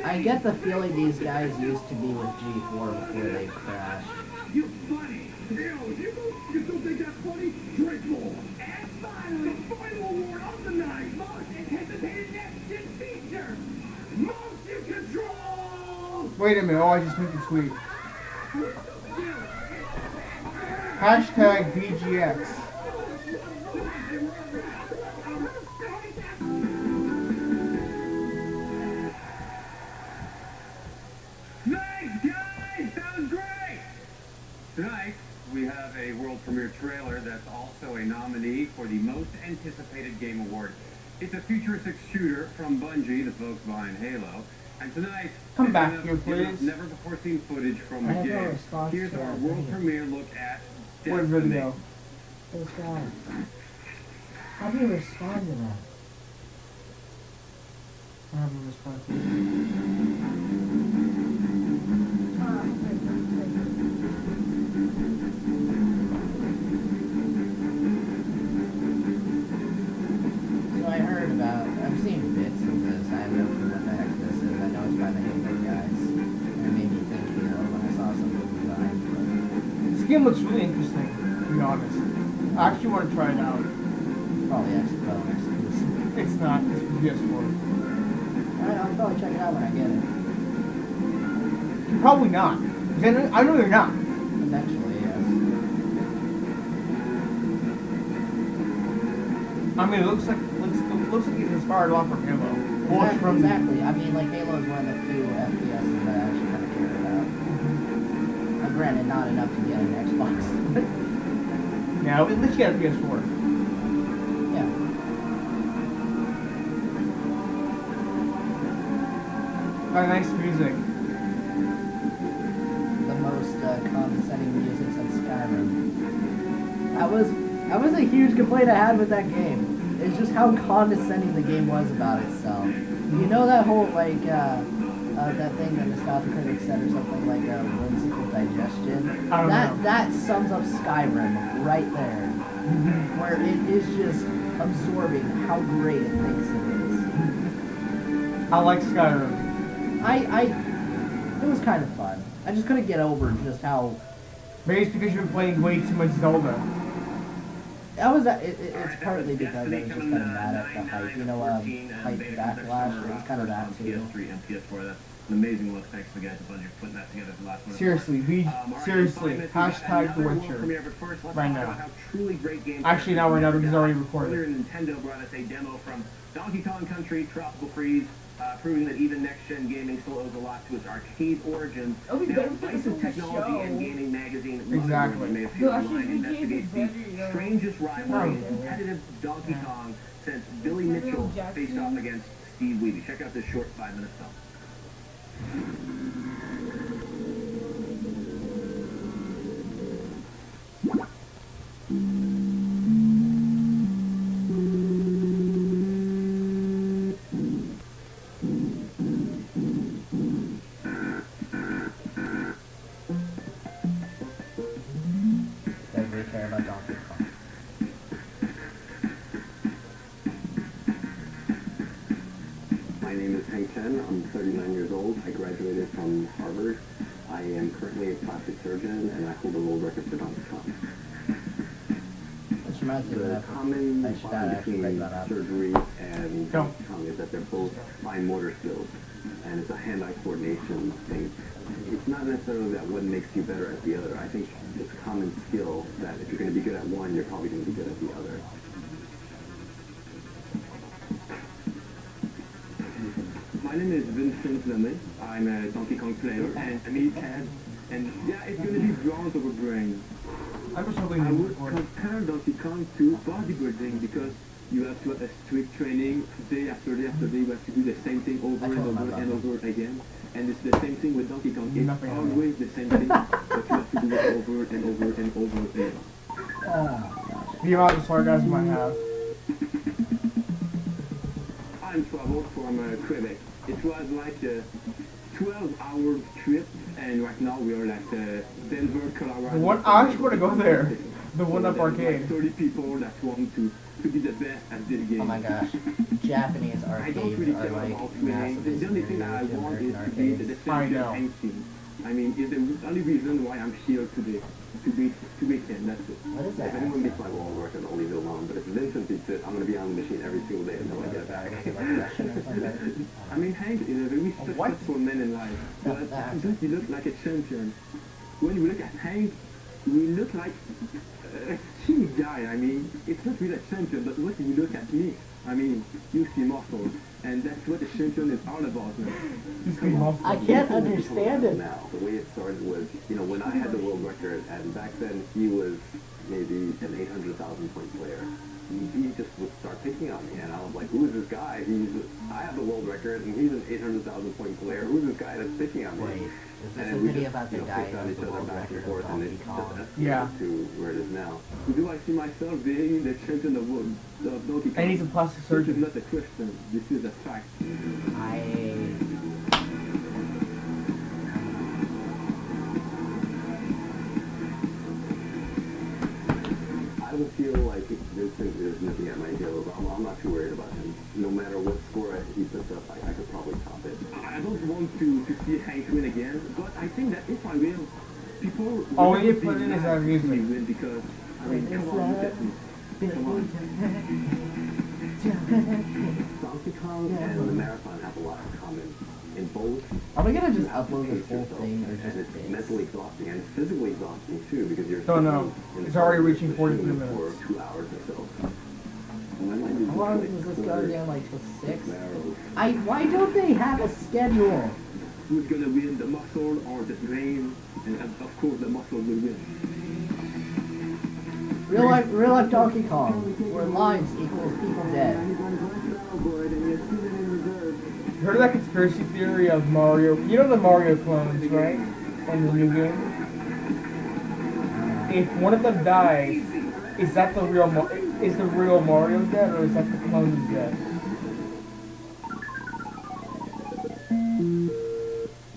I get the feeling these guys used to be with G4 before they crashed. You funny. If you don't think that's funny, drink more. And finally, the final award of the night. Most anticipated next-gen feature. Motion control. Wait a minute. Oh, I just made the tweet. Hashtag VGX. Thanks, guys! That was great! Tonight, we have a world premiere trailer that's also a nominee for the most anticipated game award. It's a futuristic shooter from Bungie, the folks behind Halo. And tonight, Come they're back gonna here, give us please. never before seen footage from I the have no game. response Here's to our that world video. premiere look at What Destiny. video? Those guys. How do you respond to that? I have a response. So I heard about, I've seen bits of this. I have no clue what the heck this is. I know it's by the Halo guys. And it made me think Halo when I saw some of the design. This game looks really interesting, to be honest. I actually want to try it out. Probably exclusive. It's not. It's for PS4. Alright, I'll probably check it out when I get it. Probably not. 'Cause I know you're not. Eventually, yes. I mean, it looks like it's inspired a lot from Halo. Or from Exactly. I mean, like Halo is one of the few FPSs that I actually kind of care about. Granted, not enough to get an Xbox. Yeah, at least you got a PS4. Yeah. Got nice music. The most condescending music since Skyrim. I That was a huge complaint I had with that game. It's just how condescending the game was about itself. You know that whole, like, that thing that nostalgia critics said or something like whimsical digestion? I don't know. That sums up Skyrim right there. Where it is just absorbing how great it thinks it is. I like Skyrim. It was kind of fun. I just couldn't get over just how... Maybe it's because you've been playing way too much Zelda. It's partly because I was just kind of mad at the hype. You know, hype backlash. It was kind of that too. PS3 and PS4. That's an amazing look. Thanks to the guys for putting that together for the last one. Seriously, seriously, hashtag The Witcher. Right now. Actually, not right now because it's already recorded. Earlier, Nintendo brought us a demo from Donkey Kong Country Tropical Freeze, proving that even next-gen gaming still owes a lot to its arcade origins. Oh, we Now, don't Slice think of it's a Technology show. and Gaming Magazine Exactly. may appear online investigates the strangest rivalry in competitive Donkey Kong since Billy Mitchell faced off against Steve Weeby. Check out this short 5-minute film. Does really care about Donkey Kong. My name is Hank Chen. I'm 39 years old. I graduated from Harvard. I am currently a plastic surgeon, and I hold a world record for Donkey Kong. This reminds me of The that. common I should not actually break between that up. surgery and Donkey Kong is that they're both fine motor skills, and it's a hand-eye coordination thing. It's not necessarily that one makes you better at the other. I think it's a common skill that if you're going to be good at one, you're probably going to be good at the other. My name is Vincent Lemay. I'm a Donkey Kong player and an E10. And yeah, it's gonna be bronze over brain. I'm just hoping I this is would recorded. compare Donkey Kong to bodybuilding because you have to have a strict training day after day after day. You have to do the same thing over and over and over again. And it's the same thing with Donkey Kong. It's Nothing always the same thing, but you have to do it over and over and over again. The amount of sarcasm I have. I'm traveled from Quebec. It was like a 12-hour trip, and right now we are like Denver, Colorado. The one, I actually want to go there. The one up There's arcade. Like 30 people that want to be the best at this game. Oh my gosh. Japanese I don't arcades really are care like about winning. massively The only thing superior I to want is American to be the arcades. I champion know. Hank team. I mean, it's the only reason why I'm here today. To beat him, that's it. What is If that? anyone beats my world record, I'll leave it alone. But if Vincent beats it, I'm going to be on the machine every single day until I get it back. I mean, Hank is a very successful man in life, but does he look like a champion? When we look at Hank, we look like a skinny guy. I mean, it's not really a champion, but when you look at me, I mean, you see muscle, and that's what a champion is all about. Man. I can't understand it. Now, the way it started was, when I had the world record, and back then he was maybe an 800,000 point player. He just would start picking on me, and I was like, who is this guy? I have the world record, and he's an 800,000 point player. Who's this guy that's picking on me? Wait, is this And a we video just, about the guy picked who on has each the other world back and record forth, of and it Donkey just Kong? escalated Yeah. to where it is now. Do I see myself being the champion of Donkey Kong? And he's a plastic This is surgeon. not a question. This is a fact. I don't feel like Vincent is nipping at my heels. I'm not too worried about him. No matter what score he puts up, I could probably top it. I don't want to see Hank win again, but I think that if I win, people will All we never need to put be in is mad our to see me music. win because, I mean, come on, look at me. Come on. Donkey Kong and the marathon have a lot in common. In both, Are we gonna just you have to upload this pace whole yourself, thing or and just it's bits? mentally exhausting and it's physically exhausting too because you're Don't know. sitting in It's front already of the reaching 43 machine minutes. for 2 hours or so. And I might do How long like does this go quarter, down, like till 6? narrow. Why don't they have a schedule? Who's gonna win, the muscle or the brain? And of course, the muscle will win. Real life Donkey Kong, where lives equals people dead. You heard of that conspiracy theory of Mario? You know the Mario clones, right? In the new game? If one of them dies, Is that the real is the real Mario dead, or is that the clone dead?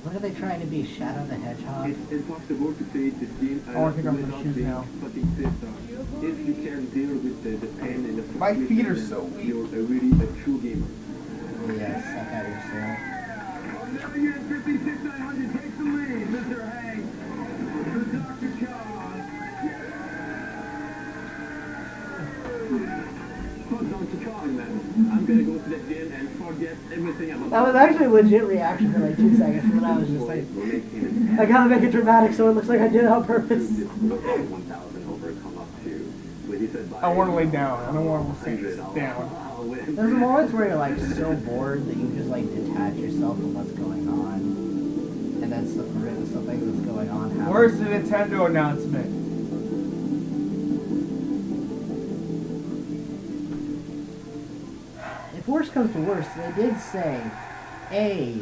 What are they trying to be? Shadow the Hedgehog? It's impossible to create this game I want to take off my without shoes being now. fucking pissed off. If you can deal with the pain and the My feet are frustration, so weak. you're really a true gamer. Yeah, suck out yourself. WN 56,900 takes the lead. Mr. Hank, the Dr. Fuck Donkey Kong, man. I'm gonna go to the gym and forget everything about That was actually a legit reaction for like 2 seconds, and then I was just like, I gotta make it dramatic so it looks like I did it on purpose. 1,000 over come up to when he said I want to lay down. I don't want to sit down. There's moments where you're like so bored that you just like detach yourself from what's going on, and then something that's going on happens. Where's the Nintendo announcement? If worse comes to worse, they did say a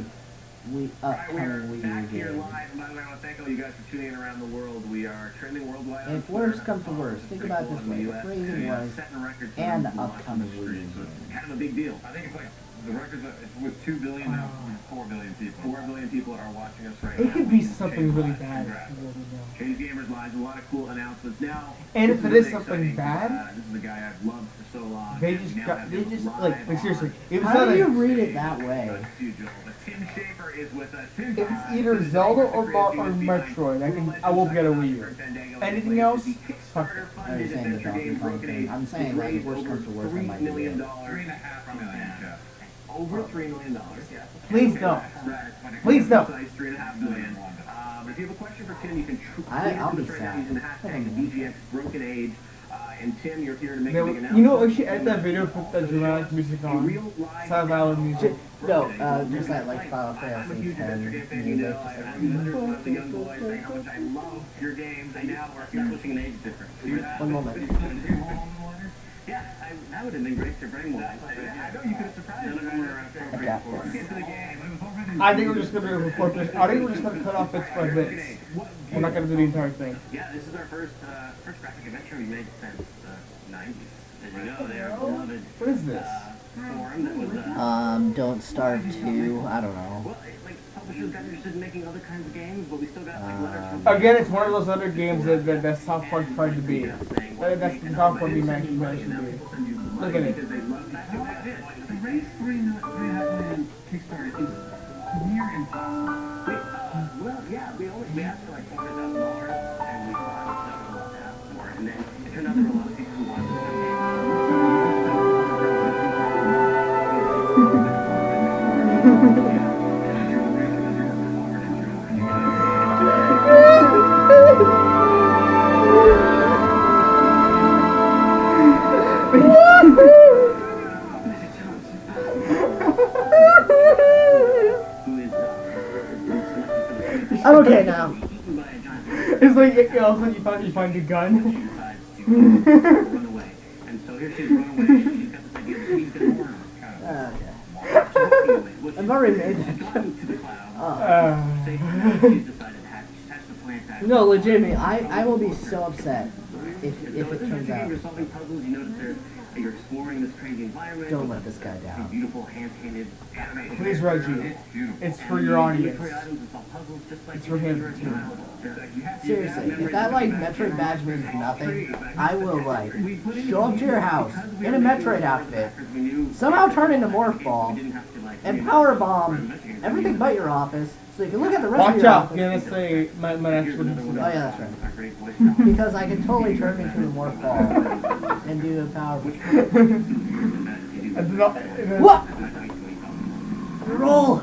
upcoming Wii back U here game. live. And by the way, I want to thank all you guys for tuning in around the world. We are trending worldwide. And if worse comes to worse, think about it this way. The phrasing was, setting records for and people upcoming watching the Wii U stream. So game. it's kind of a big deal. I think it's like the records with 2 billion now, 4 billion people. 4 billion people are watching us right now. It could be something really bad. Change Gamers Live, a lot of cool announcements now. And this if it really is something exciting. bad, This is the guy I've loved for so long. they and just now got, have they him just live like seriously. If it's How not do you a, read it that way? That's you, Joel. But Tim Schafer is with us. Tim, if it's either Zelda or Metroid, I will get a Wii U. Anything else? Fuck it. Are you saying the Donkey Kong thing? I'm saying like if worse comes to worse, I might do it. $3.5 million. over $3 million. Yeah. Please don't. Please don't. $3.5 million. If you have a question for Tim, you can I'll be tweet right now sad. using the hashtag VGX Broken Age. And Tim, you're here to make a big You announcement. know, we should edit that video, put that dramatic music on. Sad Island music. No, just that like Final I'm a Fantasy huge 10 Adventure fan, you music. know. I'm one of the young boys saying how much I love your games, and now we're establishing an age difference. One moment. Yeah, that would have been great to bring one. I know you could have surprised me. None of them were appropriate for us. Let's get to the game. I think we're just gonna record this. I think we're just gonna cut off bits by bits. We're not gonna do the entire thing. Yeah, this is our first graphic adventure we made since the 90s. As you know, they're beloved What is this? forum that was Don't Starve 2, I don't know. well, like publishers got interested in making other kinds of games, but we still got like letters from Again, it's one of those other games that South Park tried to be. That's the South Park we managed to be. Look at it. because they love that. To raise $3.5 million Kickstarter is near impossible. Well, yeah, we asked for like $400,000, and we thought it was never going to ask for it, and then it turned out there were a lot of people who wanted to I'm okay now. It's like all of a sudden you find a gun. run away. And so here she's run away, and she's got this idea that she's going to warn her. Okay. I've already made that joke. To the cloud. She's decided to hatch the plant back. No, legitimately, I will be so upset if it turns out. You're solving puzzles, you notice you're exploring this crazy environment. Don't let this guy down. Beautiful hand-painted animation. Please, Reggie. It's for your audience. It's for him, Seriously, if that like Metroid badge means nothing, I will like show up to your house in a Metroid outfit, somehow turn into Morph Ball, and power bomb everything but your office, so you can look at the rest of Watch your out. office. Yeah, that's my actual. Oh yeah, that's right. Because I can totally turn into a Morph Ball and do a power bomb. What? Roll!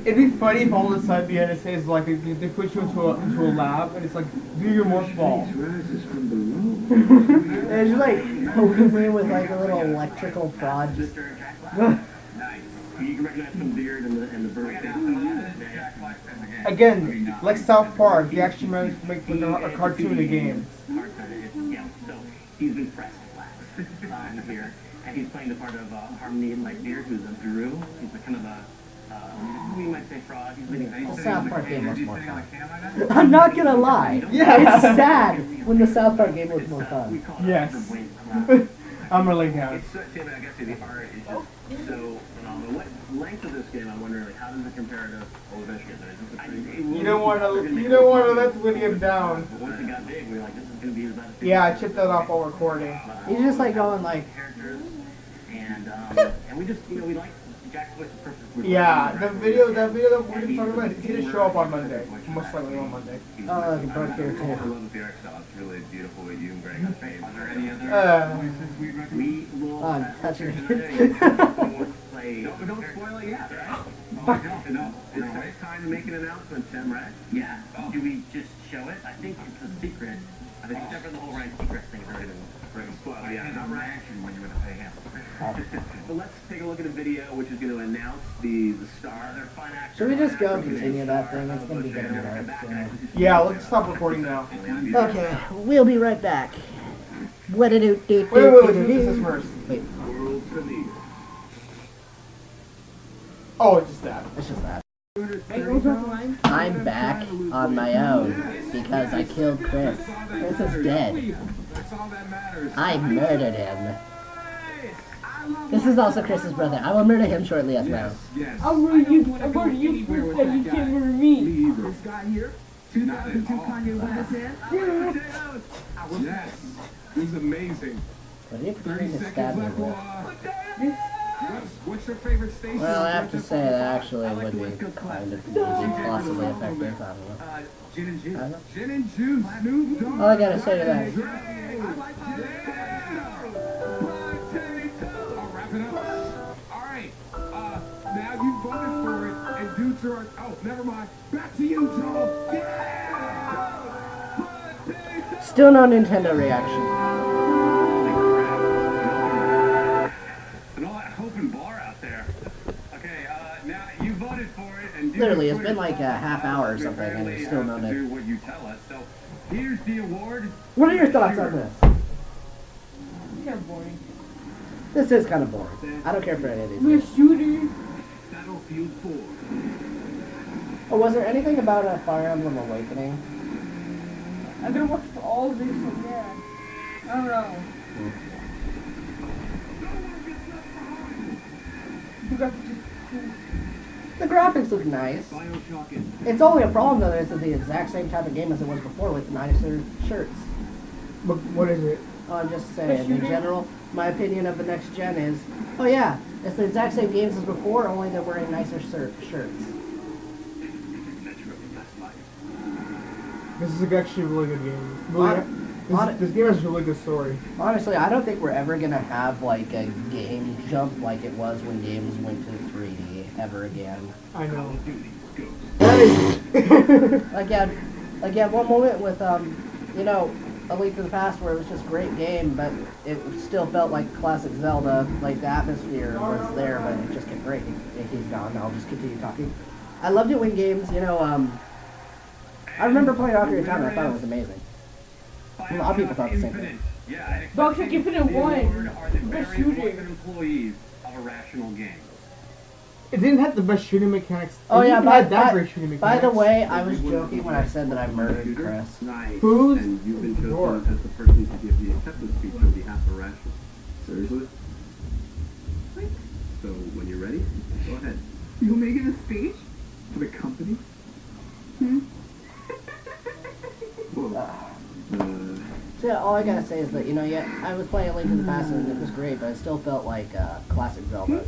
It'd be funny if all of a sudden the end it says like they put you into a lab and it's like do your morph ball. It's just like poking me with like a little electrical prod. Just Nice. You can recognize the beard and the bird. Again, like South Park, they actually managed to make a cartoon of the game. Yeah, so he's been pressed here, and he's playing the part of Harmony and like Beard, who's a guru. He's a kind of a We might say fraud. He's leading The South Park game was more Sitting on a fun. cam right now? I'm not gonna lie. Yeah. It's sad when the South Park game was more We fun. call it Yes. the blink cloud. I'm really down. It's Tim, I guess the art is just so phenomenal. What length of this game? I'm wondering, like, how does it compare to Old Michigan? You don't want to let the video down. Once it got big, we were like, this is gonna be about. Yeah, I chipped that off while recording. He's just like going like, Characters, and we just, we like Jack's voice is perfect. Yeah, that video that we're gonna talk about, it's gonna show up on Monday. Most likely on Monday. oh, the broke here I too. love the art style. It's really beautiful what you and Greg have made. Are there any other voices we'd recommend? We will. Oh, I'm touching Play. No, but don't spoil it yet, right? No. It's time to make an announcement, Tim, right? Yeah. Do we just show it? I think it's a secret. I think except for the whole Ryan Seacrest thing has already been spoiled. Yeah, not reaction when you're gonna pay him. But let's take a look at a video which is going to announce the star. Their fun actor. Should we just go and continue that thing? It's gonna be getting dark soon. Yeah, let's stop recording now. Okay, we'll be right back. What do do do Wait, let's do this first. Wait, World premiere. Oh, it's just that. it's just that. I'm back on my own because I killed Chris. Chris is dead. That's all that matters. I murdered him. This is also Chris's brother. I will murder him shortly as well. Yes. I'll murder you first, and you can't murder me. This guy here, 2002 Kanye West hit. Yes. It was amazing. What are you 30 trying to seconds stab me left. with? What's your favorite station? Well, I have to say that actually would be kind of easy, possibly effective. I don't know. Gin and juice. I don't know. Gin and juice. Snoop Dogg. All I gotta say to that is, I'll wrap it up. All right. Now you voted for it, and dudes are. Oh, never mind. Back to you, Joel. still no Nintendo reaction. And all that hope and bar out there. Okay, now you voted for it, and dudes Literally, it's put been it like a forward. half hour or something, and Apparently it's still have no to Nintendo. do what you tell us. So here's the award. What are your thoughts on this? Kind of boring. This is kind of boring. I don't care for any of these. We're games. shooting. Battlefield 4. Oh, was there anything about a Fire Emblem Awakening? I'm gonna watch all of this again. I don't know. You got to The graphics look nice. Bioshock Infinite. It's only a problem though that it's the exact same type of game as it was before with nicer shirts. But what is it? Oh, I'm just saying, in general, my opinion of the next gen is, oh yeah, it's the exact same games as before, only they're wearing nicer shirts. This is actually a really good game. This game has a really good story. Honestly, I don't think we're ever gonna have like a game jump like it was when games went to 3D ever again. I know. Like you had one moment with you know, A Link to the Past where it was just a great game, but it still felt like classic Zelda. Like the atmosphere was there, but it just kept breaking. If he's gone, I'll just continue talking. I loved it when games, you know, I remember playing Ocarina of Time and I thought it was amazing. A lot of people thought the same thing. Yeah, and Bioshock Infinite the award won. are the Best very shooting. employment employees of a rational game. It didn't have the best shooting mechanics. Oh It yeah, didn't have that great shooting by mechanics. the way, I was joking when I said that I murdered Chris. Nice. Who's And you've been chosen your- as the person to give the acceptance speech on behalf of Rational. Seriously? So when you're ready, go ahead. You making a speech for the company? So yeah, all I gotta say is that, you know, yeah, I was playing A Link to the Past and it was great, but it still felt like classic Zelda.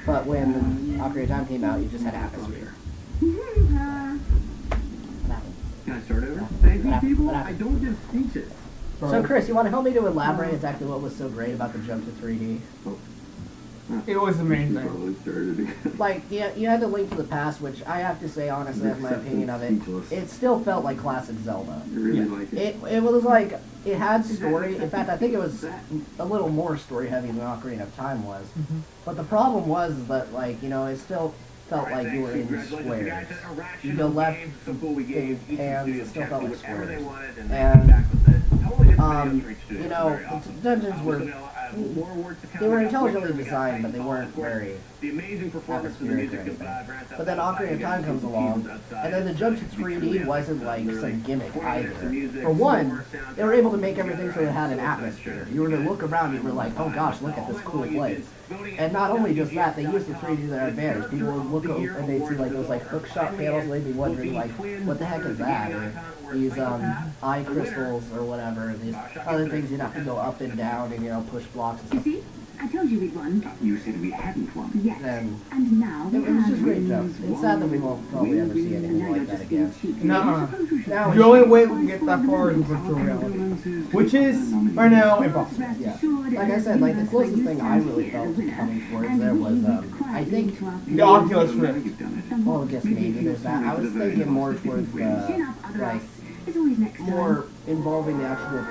But when Ocarina of Time came out, you just had atmosphere. What happened? Can I start over? Thank you, What people. happened? I don't give speeches. So Chris, you want to help me to elaborate exactly what was so great about the jump to 3D? It was amazing. Probably started again. Like, yeah, you had to Link to the Past, which I have to say honestly, that's my opinion of it. It still felt like classic Zelda. I really like it. It was like, it had story. In fact, I think it was a little more story heavy than Ocarina of Time was. But the problem was that, like, you know, it still felt like you were in squares. You go left, So cool, we gave each hands, studio it still felt like whatever they squares. wanted, and they And, came back with it. Totally different from the other you studios, know, very the awesome. dungeons were So, more awards to come. They were We got intelligently Witcher, we got designed, but they Titanfall, weren't of course, very the amazing performance of the atmospheric or music of anything. Grand Theft But then Auto Ocarina of V Time comes along, and then the jump to 3D wasn't like some gimmick either. For one, they were able to make everything so it had an atmosphere. You were to look around, you were like, oh gosh, look at this cool place. And not only just that, they used the 3D to their advantage. People would look over and they'd see like those like hook shot panels, and they'd be wondering like, what the heck is that? Or these eye crystals or whatever, these other things you'd have to go up and down and, you know, push blocks and You stuff. see? I told you we'd won. You said we hadn't won. Yes. And And now it we was have. just great jokes. It's sad that we won't probably ever see anything like that again. Nuh-uh. Now The only way we can get that far is virtual reality, which is right now impossible. Yeah. Like I said, like the closest thing I really felt coming towards there was, I think, The Oculus Rift. well, just maybe there's that. I was thinking more towards like, more involving the actual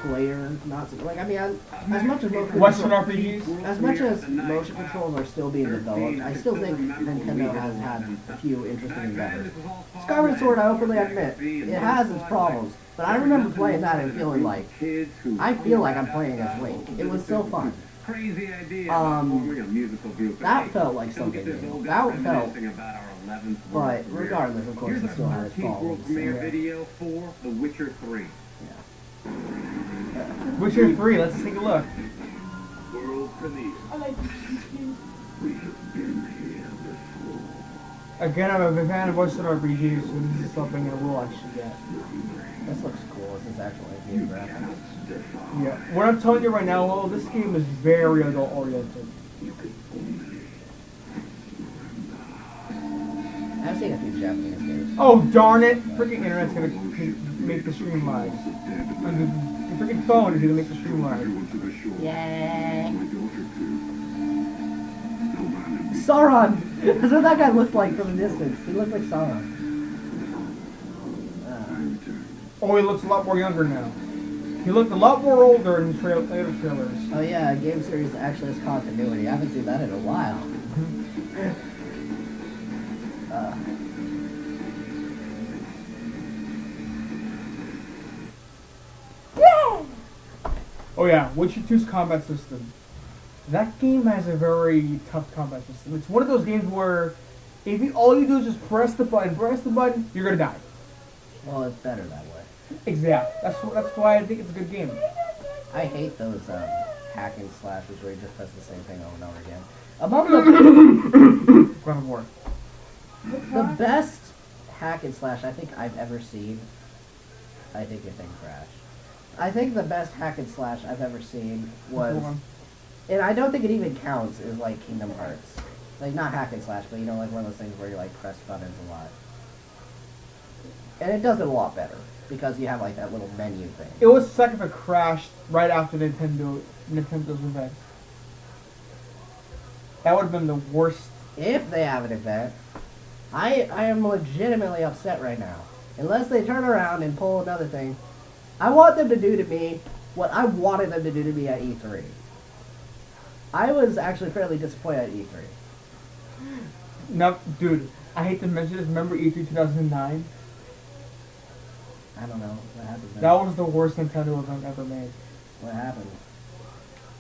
player, not so, like, I mean, as much as Western RPGs. as much as motion controls are still being developed, I still think Nintendo has had a few interesting endeavors. Skyward Sword, I openly admit, it has its problems, but I remember playing that and feeling like, I feel like I'm playing as Link. It was so fun. Crazy idea. Um, A musical group. That felt like something new. That felt, About our 11th but regardless, of course, it still had its world problems. premiere So, video for The Witcher 3. Witcher 3, let's take a look. World premiere. I like this game. Again, I'm a big fan of Western RPGs, so this is something I will actually get. this looks cool. This is actually a game graphics. Yeah. What I'm telling you right now, well, this game is very adult oriented. I've seen a few Japanese games. Oh darn it! Freaking internet's gonna make the stream live. The freaking phone is gonna make the stream live. Yay! Sauron! That's what that guy looked like from a distance. He looked like Sauron. Oh, he looks a lot more younger now. He looked a lot more older in the later trailers. Oh yeah, a game series that actually has continuity. I haven't seen that in a while. Oh yeah, Witcher 2's combat system. That game has a very tough combat system. It's one of those games where if all you do is just press the button, you're gonna die. Well, it's better that way. Exactly. That's why I think it's a good game. I hate those hack and slashes where you just press the same thing over and over again. Among God of War. the best hack and slash I think I've ever seen, I think your thing crashed. I think the best hack and slash I've ever seen was, and I don't think it even counts, is like Kingdom Hearts. Like not hack and slash, but you know, like one of those things where you like press buttons a lot. And it does it a lot better because you have like that little menu thing. It was suck if it crashed right after Nintendo's event. That would have been the worst. If they have an event, I am legitimately upset right now. Unless they turn around and pull another thing, I want them to do to me what I wanted them to do to me at E3. I was actually fairly disappointed at E3. No, dude, I hate to mention this. Remember E3 2009? I don't know what happened there. That was the worst Nintendo event ever made. What happened?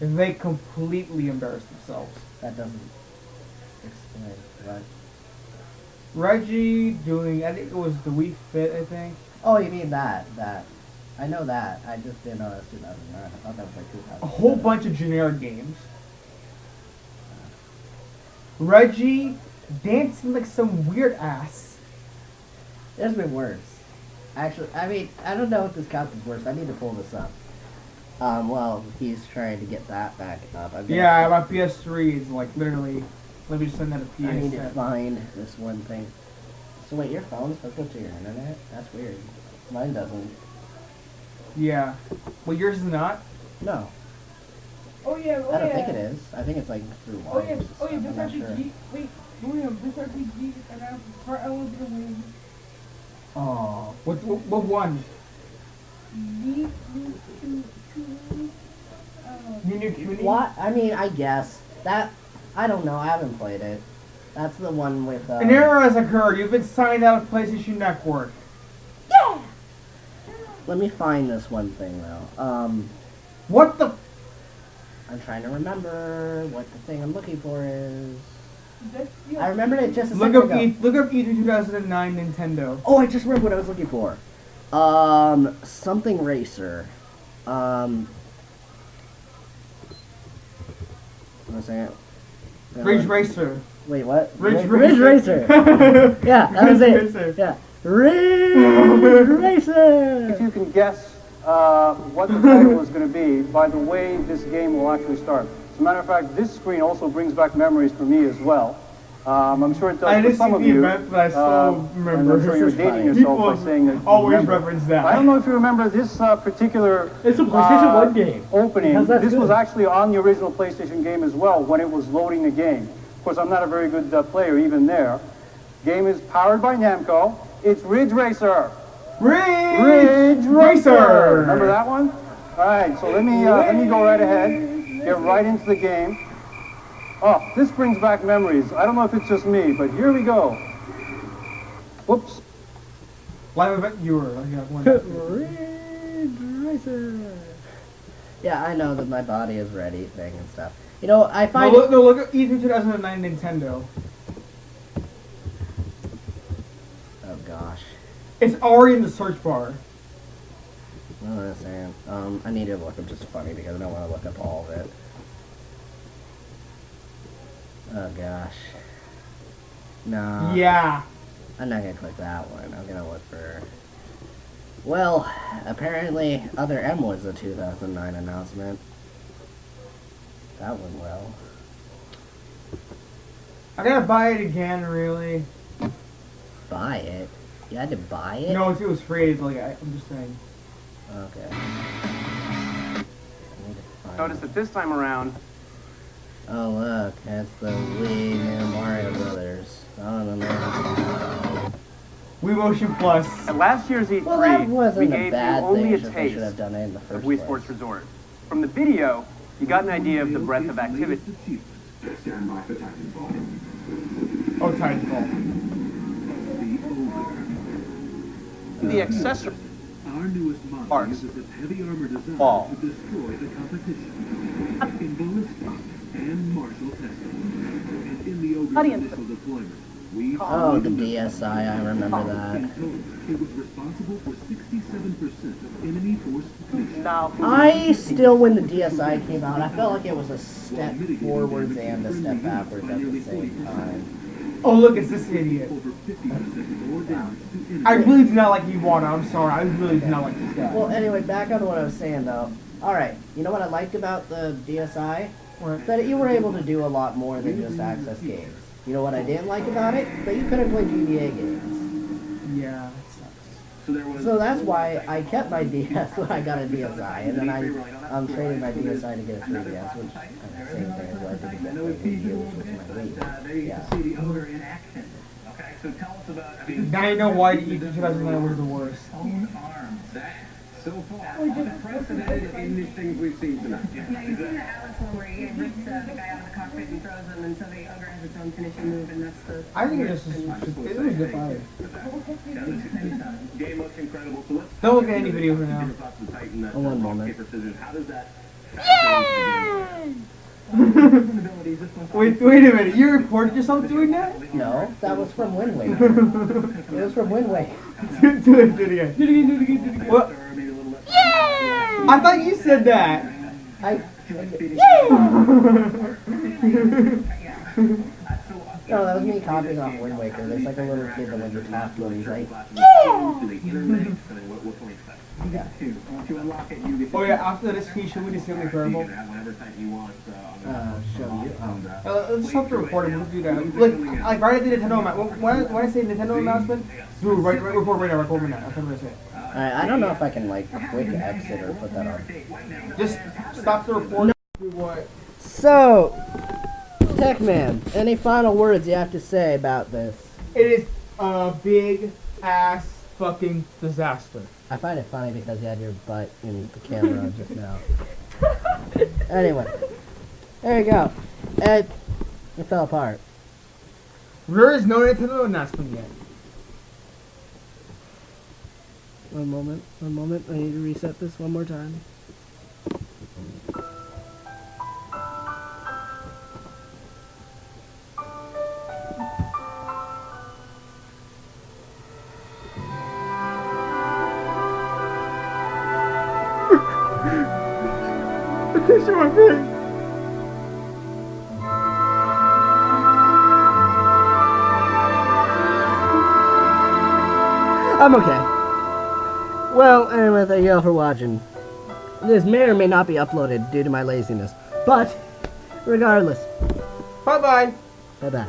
And they completely embarrassed themselves. That doesn't explain what. Reggie doing, I think it was the Wii Fit, I think. Oh, you mean that? I know that. I just didn't know that was 2009. I thought that was like 2000. A whole bunch of generic games. Reggie dancing like some weird ass. There's been worse. Actually, I mean, I don't know if this counts as worse. I need to pull this up. Well, he's trying to get that back up. Yeah, my PS3 is like literally. Let me just send that to PS. I need to find this one thing. So wait, your phone's hooked up to your internet? That's weird. Mine doesn't. Yeah. Well, yours is not? No. Oh yeah, oh I don't yeah. think it is. I think it's like through Oh yeah, wireless. oh yeah, I'm this not sure. RPG. Wait, William, this RPG, and I want to win. Oh. What one? New Community? What? I mean, I guess. That, I don't know. I haven't played it. That's the one with, An error has occurred. You've been signed out of PlayStation Network. Yeah! Let me find this one thing, though. What the? I'm trying to remember what the thing I'm looking for is. Just you. I remembered it just a Look second up ago. look up E3 2009 Nintendo. Oh, I just remember what I was looking for. Something racer. One second. Ridge Racer. Wait, what? Ridge Ridge Racer. Racer. Yeah, that was Ridge it. Racer. Yeah, Ridge Racer. If you can guess what the title is going to be by the way this game will actually start. As a matter of fact, this screen also brings back memories for me as well. I'm sure it I does for didn't some see of the you. event, but I still And remember. I'm sure you're dating yourself by saying that you always remember. reference that. I don't know if you remember this particular It's a PlayStation 1 game. opening. How's that This was good? actually on the original PlayStation game as well when it was loading the game. Of course, I'm not a very good player even there. Game is powered by Namco. It's Ridge Racer. Ridge Racer. Remember that one? All right, so let me go right ahead. Get right into the game. Oh, this brings back memories. I don't know if it's just me, but here we go. Whoops. Live event viewer. I got one. Ridge Racer. Yeah, I know that my body is ready, thing and stuff. You know, I No, find look at E3 2009 Nintendo. Oh gosh. It's already in the search bar. What was I saying? I need to look up just funny because I don't want to look up all of it. Oh gosh. No. Yeah. I'm not gonna click that one. I'm gonna look for. Well, apparently Other M was a 2009 announcement. That went well. I gotta buy it again, really. Buy it? You had to buy it? No, if it was free, it's like, I'm just saying. Okay. I need to find Notice it. that this time around, Oh look, that's the Wii New Mario Brothers. Oh no. Wii Motion Plus. at last year's E3, Well, that we wasn't gave a you bad only thing. a It's just they taste should have done it in the of first Wii place. Sports Resort. From the video, you got an idea of the breadth of activity. Stand by for Titanfall. Oh, Titanfall. The accessory. Our newest model Parts. uses its heavy armor design Ball. to destroy the competition in ballistic and martial testing. And in the Ogre's initial deployment, we Oh, the DSI, I remember that. in total, it was responsible for 67% of enemy force depletion. Now, I still, when the DSI came out, I felt like it was a step forwards and a step backwards at the same time. Oh, look, it's this idiot. Over 50% more damage to enemy. I really do not like Iwata. I'm sorry. I really do not like this guy. Well, anyway, back on to what I was saying though. Alright, you know what I liked about the DSI? What? That you were able to do a lot more than just access games. You know what I didn't like about it? That you couldn't play GBA games. Yeah, it sucks. So there was So that's why I kept my DS when I got a DSI, and then I'm trading my DSI to get a 3DS, which is the same thing as what I did to get my Wii U, which was my there you Wii. Yeah. can see the ogre in action. Okay, so tell us about, I mean, Now you know why E3 2009 was the worst. own arms. That, so far, unprecedented in the things we've seen tonight. Yeah, you've seen the Atlas one where he rips the guy out of the cockpit and throws him, and so the ogre has its own finishing move, and that's the. I think it was just, it was a good fight. Game looks incredible. So let's Don't look at any video for now. give us off the Titan, Oh, one rock, moment. paper, scissors. How does that factor into the game? Abilities, this one's Wait a minute. You recorded yourself doing that? No, that was from Wind Waker. It was from Wind Waker. Do it again. What? or maybe a little less. I thought you said that. I. No, that was me copying off Wind Waker. There's like a little kid that when you talk to him, he's like, Do they intermix? I mean, what can we expect? yeah. Once you unlock it, you get Oh yeah, after this, can you show me the Stanley you Parable? can have whatever type you want on the Show you. Let's stop the recording. We'll do that. Like right at the Nintendo announcement. When I say Nintendo announcement, do right record right now. Record right now. That's what I'm gonna say. Alright, I don't know if I can like quick exit or put that on. Just stop the recording. Do what? So, Techman, any final words you have to say about this? It is a big ass fucking disaster. I find it funny because you had your butt in the camera just now. Anyway, there you go. It fell apart. There is no Nintendo announcement yet. One moment. I need to reset this one more time. Show my face. I'm okay. Well, anyway, thank you all for watching. This may or may not be uploaded due to my laziness, but regardless, Bye bye. bye-bye.